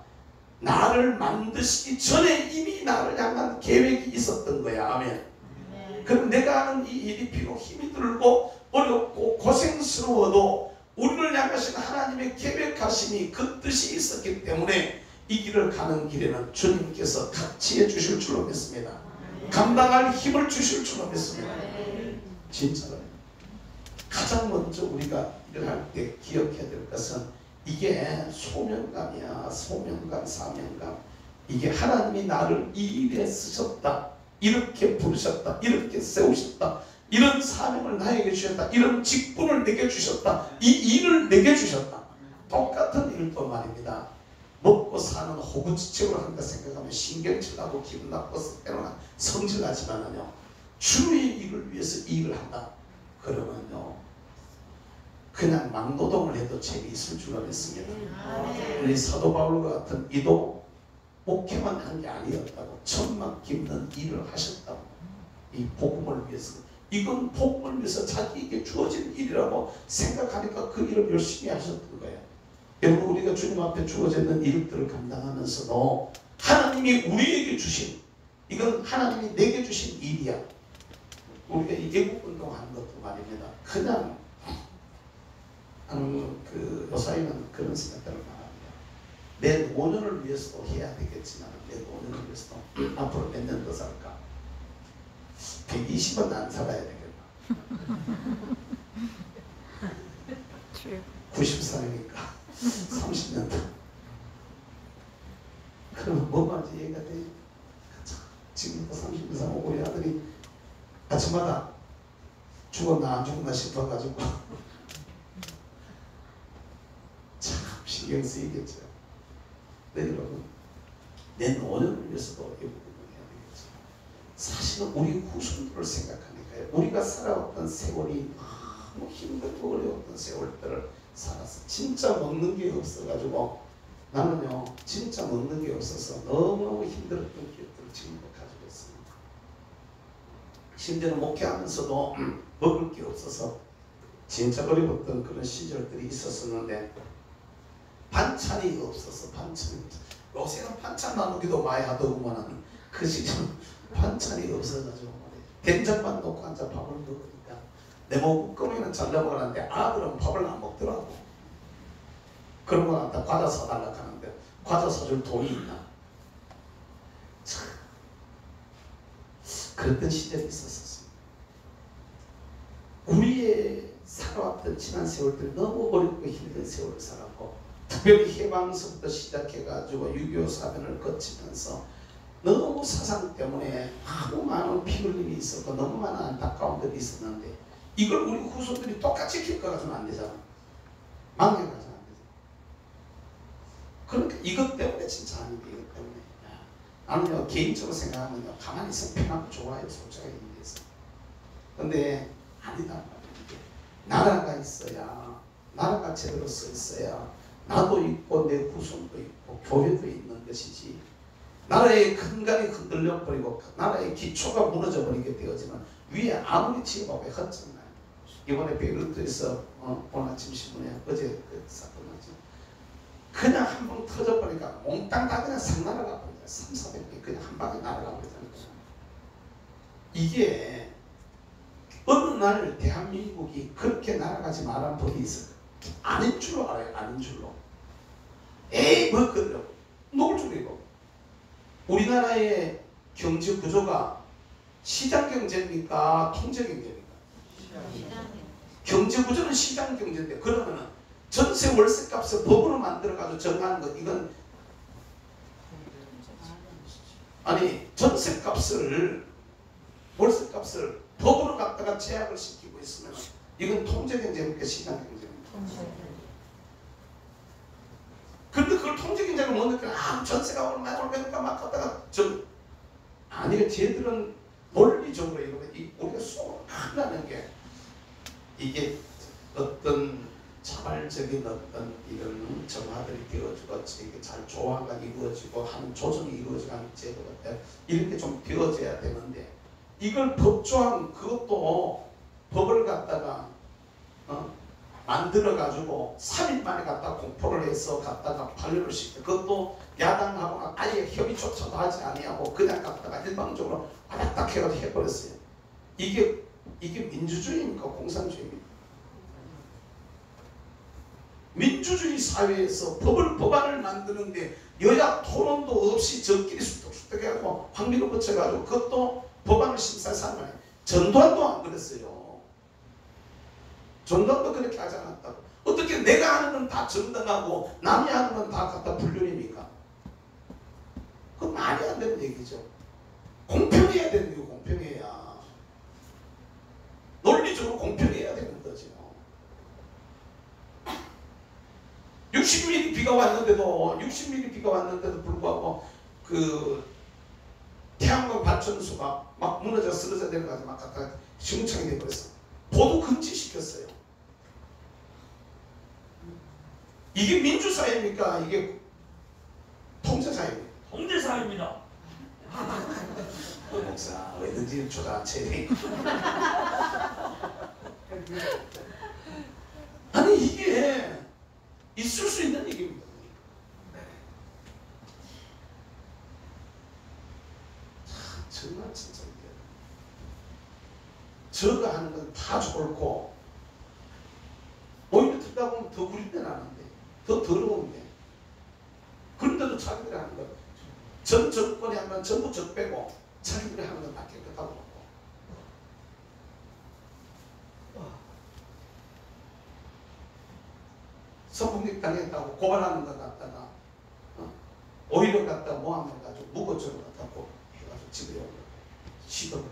나를 만드시기 전에 이미 나를 향한 계획이 있었던 거야. 아멘. 그럼 내가 하는 이 일이 비록 힘이 들고 어렵고 고생스러워도 우리를 향하신 하나님의 계획하심이 그 뜻이 있었기 때문에 이 길을 가는 길에는 주님께서 같이 해주실 줄로 믿습니다. 감당할 힘을 주실 줄로 믿습니다. 진짜로 가장 먼저 우리가 일을 할 때 기억해야 될 것은 이게 소명감이야. 소명감, 사명감. 이게 하나님이 나를 이 일에 쓰셨다. 이렇게 부르셨다. 이렇게 세우셨다. 이런 사명을 나에게 주셨다. 이런 직분을 내게 주셨다. 이 일을 내게 주셨다. 똑같은 일도 말입니다. 먹고 사는 호구지책으로 한다 생각하면 신경질 나고 기분 나빠서 때로는 성질나지만은요, 주의 일을 위해서 이 일을 한다 그러면요 그냥 막노동을 해도 재미있을 줄 알았습니다. 우리 사도 바울과 같은 이도 목회만 한 게 아니었다고. 천막 깁는 일을 하셨다고. 이 복음을 위해서. 이건 복음을 위해서 자기에게 주어진 일이라고 생각하니까 그 일을 열심히 하셨던 거예요. 여러분, 우리가 주님 앞에 주어지는 일들을 감당하면서도 하나님이 우리에게 주신, 이건 하나님이 내게 주신 일이야. 우리가 이 애국운동하는 것도 말입니다. 그냥 그 요사이는 그런 생각들을 말합니다. 내 노년을 위해서도 해야 되겠지만 내 노년을 위해서도 앞으로 몇 년 더 살까? 120은 안 살아야 되겠다. 90살이니까 30년 더. 그러면 뭐가 이제 얘기가 돼? 지금부터 30년 이상 우리 아들이 아침마다 죽었나 안 죽었나 싶어가지고 참 신경 쓰이겠죠. 네, 여러분, 내 노년을 위해서도 이 부분을 해야 되겠죠. 사실은 우리 후손들을 생각하니까요. 우리가 살아왔던 세월이 너무 힘들고 어려웠던 세월들을 살았어. 진짜 먹는 게 없어가지고 나는요, 진짜 먹는 게 없어서 너무너무 힘들었던 기억들을 지금도 가지고 있습니다. 심지어는 목회하면서도 먹을 게 없어서 진짜 어려웠던 그런 시절들이 있었었는데 반찬이 없어서 요새는 반찬 나누기도 많이 하더구만. 그 시절 반찬이 없어가지고 된장만 놓고 앉아 밥을 먹으니까 내 몸 끄면은 잘 넘어가는데 아들은 밥을 안 먹더라고. 그런 거 갖다 과자 사달라고 하는데 과자 사줄 돈이 있나? 참 그랬던 시절이 있었습니다. 우리의 살아왔던 지난 세월들 너무 어렵고 힘든 세월을 살았고, 특별히 해방서부터 시작해가지고 6.25 사변을 거치면서 너무 사상 때문에 너무 많은 피 흘림이 있었고 너무 많은 안타까움들이 있었는데 이걸 우리 후손들이 똑같이 겪어가지고는 안 되잖아. 망해가지고는 안 되잖아. 그러니까 이것 때문에 진짜 아닌데, 이것 때문에. 나는요, 개인적으로 생각하면요, 가만히 있으면 편하고 좋아요, 솔직하게 얘기해서. 근데 아니다 말이에요. 나라가 있어야, 나라가 제대로 서 있어야 나도 있고 내 후손도 있고 교회도 있는 것이지, 나라의 근간이 흔들려 버리고 나라의 기초가 무너져 버리게 되어지면 위에 아무리 지어봐도 헛짓나요. 이번에 베이루트에서 오늘 아침 신문에 어제 그 사건 나죠. 그냥 한 번 터져버리니까 몽땅 다 그냥 상 날아가 버려요. 300~400명이 그냥 한 방에 날아가 버리잖아요. 이게 어느 날 대한민국이 그렇게 날아가지 말한 법이 있어요. 아닌 줄로 알아요. 아닌 줄로. 에이 뭐 그러려고 녹을 줄이고. 우리나라의 경제 구조가 시장 경제입니까? 통제 경제입니까? 경제 구조는 시장 경제인데, 그러면은 전세 월세 값을 법으로 만들어가지고 정하는 것, 이건 아니 전세 값을 월세 값을 법으로 갖다가 제약을 시키고 있으면 이건 통제 경제입니까? 시장 경제입니까? 근데 그걸 통제 경제를 못 느끼면 전세가 얼마나 오르니까 막 갖다가 아니요, 쟤들은 논리적으로 우리가 속 한다는 게 이게 어떤 자발적인 어떤 이런 정화들이 되어지고 이게 잘 조화가 이루어지고 하는 조정이 이루어지고 하는 제도가 이런 게 좀 되어져야 되는데, 이걸 법조항 그것도 법을 갖다가 만들어 가지고 3일 만에 갖다 공포를 해서 갖다가 판례를 시켜, 그것도 야당하고 아예 협의조차도 하지 아니하고 그냥 갖다가 일방적으로 딱 해가지고 해버렸어요. 이게 민주주의입니까? 공산주의입니까? 민주주의 사회에서 법안을 만드는데 여야 토론도 없이 저끼리 수덕수덕 해가지고 황비로 거쳐가지고 그것도 법안을 심사해서 하는 거예요. 전두환도 안 그랬어요. 전두환도 그렇게 하지 않았다고. 어떻게 내가 하는 건 다 정당하고 남이 하는 건 다 갖다 불륜입니까? 그건 말이 안 되는 얘기죠. 공평해야 되는 게 공평해야. 논리적으로 공평해야 되는 거죠. 60mm 비가 왔는데도 불구하고 그 태양광 발전소가 막 무너져 쓰러져 내려가서 막 갖다가 시궁창이 돼버렸어. 보도 금지시켰어요. 이게 민주사회입니까? 이게 통제사회입니까? 사람입니다. 목사 왜든지 조단체 아니 이게 있을 수 있는 얘기입니다. 정말 진짜 이게 저가 하는 건 다 좋고 오히려 듣다 보면 더 구린데 나는데 더 더러운데 그런데도 자기들이 하는 거 전 정권이 하면 전부 적 빼고 자기들이 하는 건 다 깨끗하고 좋고 성폭력 당했다고 고발하는 것 갖다가 오히려 갖다 모함해가지고 무고죄로 갖다 해가지고 집에 오고 시도를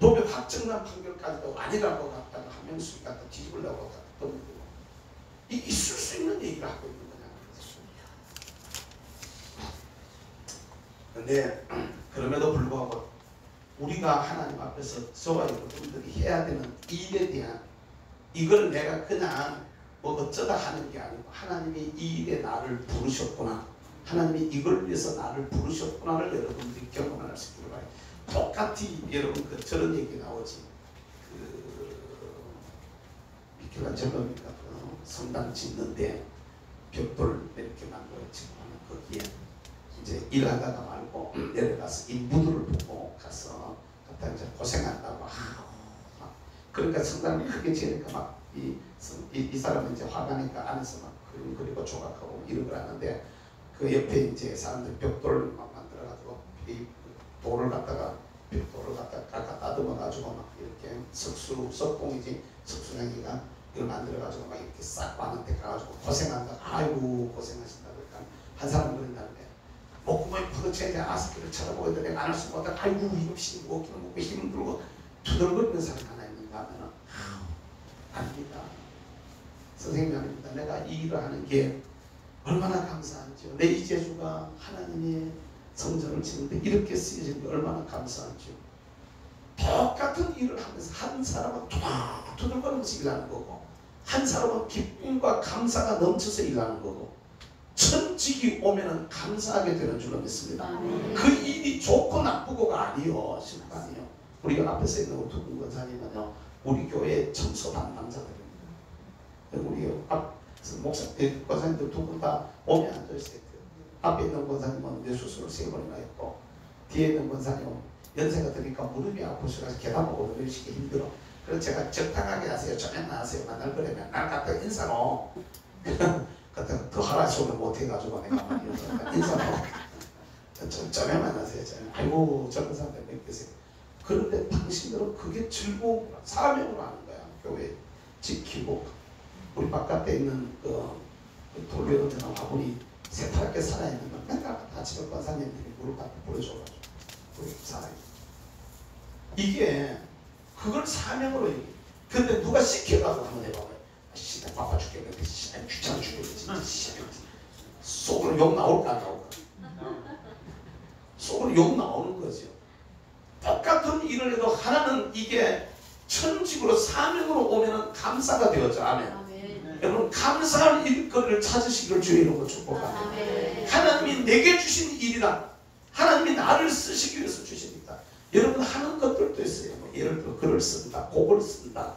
법에 확정난 판결까지도 아니라고 갖다가 한 명씩 갖다 뒤집으려고 갖다 던지고 있을 수 있는 얘기를 하고 있는 거냐. 근데 그럼에도 불구하고 우리가 하나님 앞에서 저와 여러분들이 해야 되는 일에 대한 이걸 내가 그냥 뭐 어쩌다 하는 게 아니고 하나님이 이 일에 나를 부르셨구나, 하나님이 이걸 위해서 나를 부르셨구나를 여러분들이 경험할 수 있기를 바랍니다. 똑같이 여러분 저런 얘기 나오지. 미켈란젤로니까 성당 짓는데 벽돌 이렇게 만들어지고 하는 거기에 이제 일하다가 말고 내려가서 인부들을 보고 가서 갖다 이제 고생한다고 그러니까 성당을 크게 지으니까 막 이 사람은 이제 화가니까 안에서 막 그림 그리고 조각하고 이런 걸 하는데 그 옆에 이제 사람들 벽돌을 막 만들어가지고 이 돌을 갖다가 벽돌을 갖다가 다듬어가지고 막 이렇게 석공이지 석수장이가 이걸 만들어가지고 막 이렇게 싹 왔는데 가가지고 고생한다. 아이고 고생하신다. 그러니까 한 사람 그런다는데 목구멍이 퍼덕쳐야지 아스키를 쳐다보고 있는데 내가 안 할 수가 없다. 아이고 이거 먹기는 먹고 힘들고 투덜거리는 사람이 하나 있는가 하면은 아닙니다. 선생님이 아닙니다. 내가 이 일을 하는 게 얼마나 감사한지요. 내 이재주가 하나님의 성전을 짓는데 이렇게 쓰여진 게 얼마나 감사한지요. 똑같은 일을 하면서 한 사람은 투덜거리면서 일하는 거고 한 사람은 기쁨과 감사가 넘쳐서 일하는 거고 천직이 오면은 감사하게 되는 줄로 믿습니다. 그 일이 좋고 나쁘고가 아니요. 심판이요. 우리 앞에서 있는 우리 두분 권사님은요. 우리 교회 청소 담당자들입니다. 우리 앞 목사 권사님들 두 분 다 몸에 앉아있어요. 앞에 있는 권사님은 뇌수술을 3번이나 했고 뒤에 있는 권사님은 연세가 드니까 무릎이 아프셔서 계단 오르시기 힘들어. 그래서 제가 적당하게 하세요. 저녁 나하세요. 만날 거라면 날 갖다 인사로 그때 더 하라 소리를 못해가지고 내가 막 인사로 좀 저녁만 하세요. 아이고 젊은 사람들 몇 계세요. 그런데 당신들은 그게 즐거운 사명으로 하는 거야. 교회 지키고 우리 바깥에 있는 돌려놓는 화분이 새파랗게 살아있는 건 맨날 아침에 권사님들이 물을 갖다 뿌려줘가지고 우리 살아요. 이게 그걸 사명으로 얘기해. 근데 누가 시켜가지고 한번 해봐봐요. 씨나 바빠 죽겠는데 씨나 귀찮아 죽겠는데 진짜 속으로 욕 나올까 안 나올까? 속으로 욕 나오는 거죠. 똑같은 일을 해도 하나는 이게 천직으로 사명으로 오면은 감사가 되었죠. 아멘. 아멘. 여러분 감사할 일거리를 찾으시기를 주의 이름으로 축복합니다. 하나님이 내게 주신 일이다. 하나님이 나를 쓰시기 위해서 주십니다. 여러분 하는 것들도 있어요. 뭐 예를 들어 글을 쓴다, 곡을 쓴다.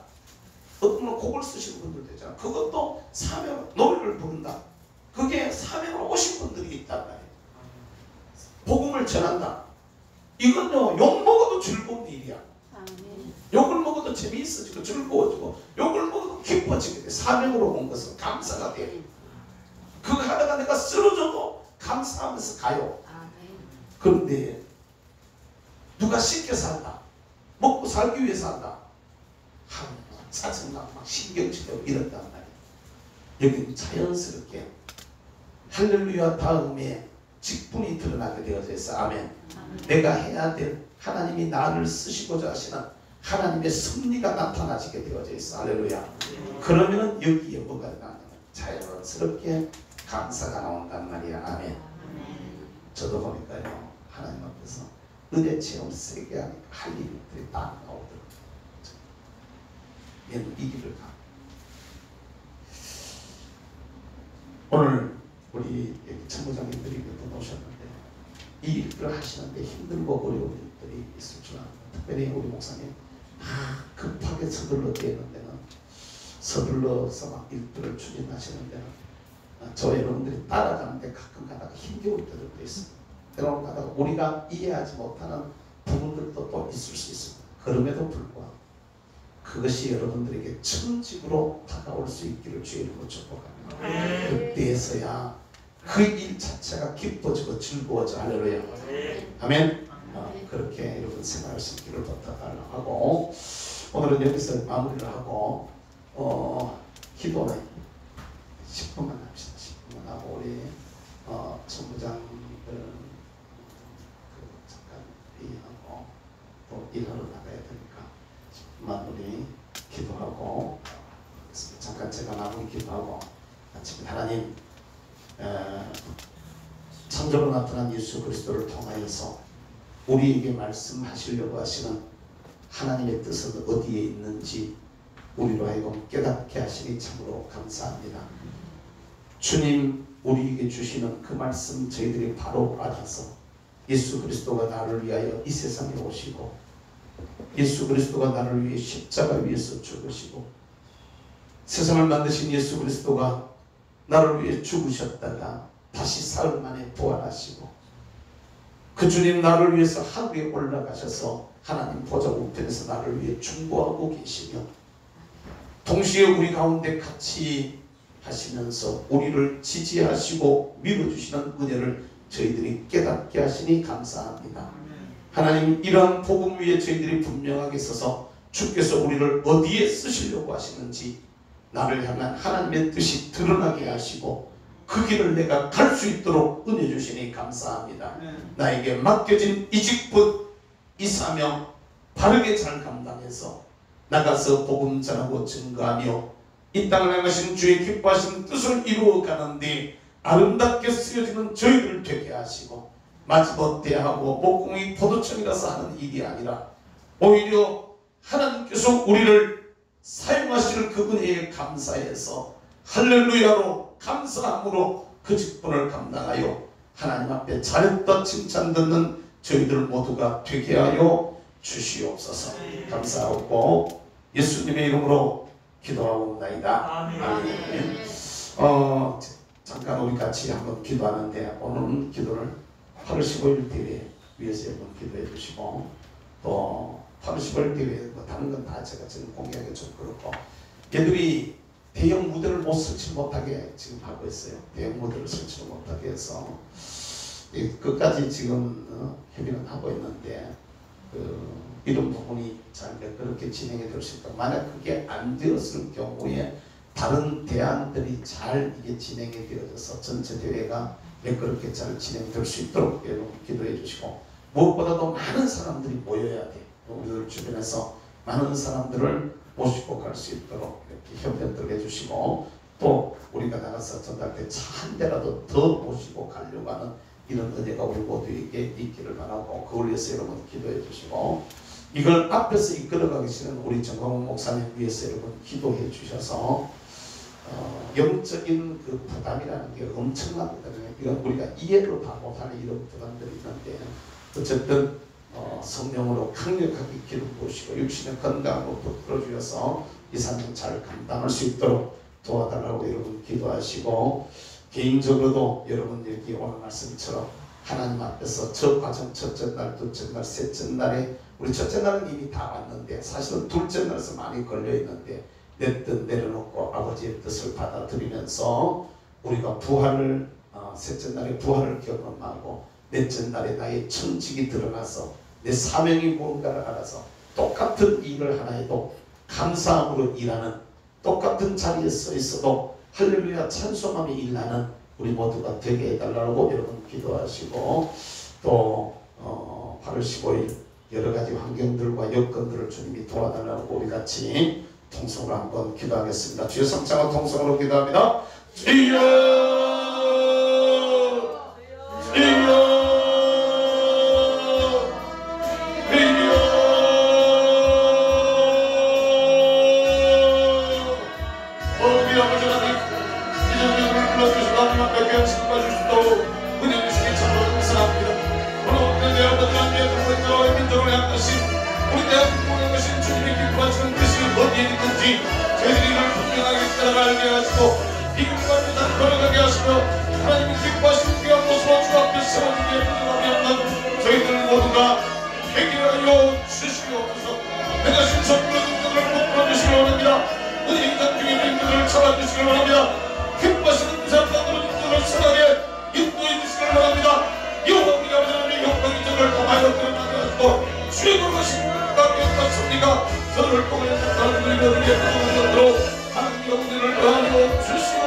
어떤 분은 곡을 쓰시는 분들도 있잖아. 그것도 사명, 노래를 부른다. 그게 사명으로 오신 분들이 있단 말이에요. 복음을 전한다. 이건요 욕 먹어도 즐거운 일이야. 욕을 먹어도 재미있어지고 즐거워지고 욕을 먹어도 기뻐지게 돼. 사명으로 온 것은 감사가 돼. 그거 하다가 내가 쓰러져도 감사하면서 가요. 그런데 누가 시켜서 한다. 먹고 살기 위해서 한다. 짜증나고 막 신경치고 이런단 말이에요. 여기는 자연스럽게 할렐루야 다음에 직분이 드러나게 되어져 있어. 아멘. 내가 해야 될 하나님이 나를 쓰시고자 하시는 하나님의 섭리가 나타나지게 되어져 있어. 할렐루야. 그러면은 여기에 뭐가 나냐면 자연스럽게 감사가 나온단 말이야. 아멘. 저도 보니까요 하나님 앞에서 은혜 체험 세게 하니까 할 일들이 딱 나오더라고요. 얘는 이 길을 가. 오늘 우리 여기 전무장님들이 몇 분 오셨는데 이 일들을 하시는데 힘들고 어려운 일들이 있을 줄 압니다. 특별히 우리 목사님 급하게 서둘러 되는 데는 서둘러서 막 일들을 추진하시는 데는 저 여러분들이 따라가는데 가끔 가다가 힘겨울 때도 있습니다. 때로는 가다가 우리가 이해하지 못하는 부분들도 또 있을 수 있습니다. 그럼에도 불구하고 그것이 여러분들에게 천직으로 다가올 수 있기를 주의 이름으로 축복합니다. 그때에서야 그 일 자체가 기뻐지고 즐거워져. 할렐루야. 아멘. 그렇게 여러분 생활할 수 있기를 부탁하려고 하고, 오늘은 여기서 마무리를 하고 기도는 10분만 합시다. 10분만 하고 우리 총무장들 잠깐 회의하고 또 일하러 나가야 되니까 10분만 우리 기도하고 잠깐 제가 마무리 기도하고 아침에 하나님 창조로 나타난 예수 그리스도를 통하여서 우리에게 말씀하시려고 하시는 하나님의 뜻은 어디에 있는지 우리로 하여금 깨닫게 하시니 참으로 감사합니다. 주님 우리에게 주시는 그 말씀 저희들이 바로 알아서 예수 그리스도가 나를 위하여 이 세상에 오시고 예수 그리스도가 나를 위해 십자가 위에서 죽으시고 세상을 만드신 예수 그리스도가 나를 위해 죽으셨다가 다시 사흘 만에 부활하시고 그 주님 나를 위해서 하늘에 올라가셔서 하나님 보좌 우편에서 나를 위해 중보하고 계시며 동시에 우리 가운데 같이 하시면서 우리를 지지하시고 밀어주시는 은혜를 저희들이 깨닫게 하시니 감사합니다. 하나님 이러한 복음 위에 저희들이 분명하게 서서 주께서 우리를 어디에 쓰시려고 하시는지 나를 향한 하나님의 뜻이 드러나게 하시고 그 길을 내가 갈 수 있도록 은혜 주시니 감사합니다. 나에게 맡겨진 이 직분 이 사명 바르게 잘 감당해서 나가서 복음 전하고 증거하며 이 땅을 향하신 주의 기뻐하신 뜻을 이루어 가는데 아름답게 쓰여지는 저희를 되게 하시고 마지못대하고 목공이 포도청이라서 하는 일이 아니라 오히려 하나님께서 우리를 사용하시는 그 은혜에 감사해서 할렐루야로 감사함으로 그 직분을 감당하여 하나님 앞에 잘했다 칭찬 듣는 저희들 모두가 되게 하여 주시옵소서. 감사하고 예수님의 이름으로 기도하옵나이다. 아멘. 잠깐 우리 같이 한번 기도하는데 오늘은 기도를 8월 15일 대회 위해서 한번 기도해 주시고 또 8월 15일 대회 뭐 다른 건 다 제가 지금 공개하기 좀 그렇고 얘들이 대형 무대를 못 설치 못하게 지금 하고 있어요. 대형 무대를 설치 못하게 해서 끝까지 지금 협의는 하고 있는데 이런 부분이 잘 매끄럽게 진행이 될 수 있다. 만약 그게 안 되었을 경우에 다른 대안들이 잘 이게 진행이 되어져서 전체 대회가 매끄럽게 잘 진행될 수 있도록 여러분 기도해 주시고 무엇보다도 많은 사람들이 모여야 돼. 우리들 주변에서 많은 사람들을 모시고 갈 수 있도록 이렇게 협력들 해주시고 또 우리가 나가서 전달 때 차 한 대라도 더 모시고 가려고 하는 이런 은혜가 우리 모두에게 있기를 바라고 그걸 위해서 여러분 기도해 주시고 이걸 앞에서 이끌어가기 싫은 우리 정광훈 목사님 위해서 여러분 기도해 주셔서 영적인 그 부담이라는 게 엄청납니다. 이건 우리가 이해로 다 못하는 이런 부담들이 있는데 어쨌든 성령으로 강력하게 기름 부으시고 육신의 건강으로 붙들어 주셔서 이 사명 잘 감당할 수 있도록 도와달라고 여러분 기도하시고 개인적으로도 여러분 여기 오늘 말씀처럼 하나님 앞에서 저 과정 첫째 날, 둘째 날, 셋째 날에 우리 첫째 날은 이미 다 왔는데 사실은 둘째 날에서 많이 걸려 있는데 내 뜻 내려놓고 아버지의 뜻을 받아들이면서 우리가 부활을 셋째 날에 부활을 경험하고 넷째 날에 나의 천직이 드러나서 내 사명이 무언가를 알아서 똑같은 일을 하나 해도 감사함으로 일하는 똑같은 자리에 서 있어도 할렐루야 찬송함이 일하는 우리 모두가 되게 해달라고 여러분 기도하시고 또 8월 15일 여러가지 환경들과 여건들을 주님이 도와달라고 우리 같이 통성으로 한번 기도하겠습니다. 주여 성창과 통성으로 기도합니다. 주여 주여 우리 아버지 하나님 이 자리를 불러주셔서 하나님 앞에 무엇인지 저희들이 이를 분명하게 따라가게 하시고 비극과 유산 걸어가게 하시며 하나님이 기뻐하시는 귀한 모습으로 주 앞에 세워지게 해주시옵소서. 저희들 모두가 해결하여 주시옵소서. 내가 신성으로 능력을 못 주시기 원합니다. 우리 인간 중에 능력을 잡아주시기 원합니다. 기뻐하시는 사람으로 능력을 선하게 인도해 주시기 원합니다. 여호와 우리 아버지의 영광이 저를 통하여 드러나게 하시고 주의 돌아가신 가게 하셨습니까? 저를 통해 나를 이루게 하는 것으로 하나님 영광을 더하여 주시옵소서.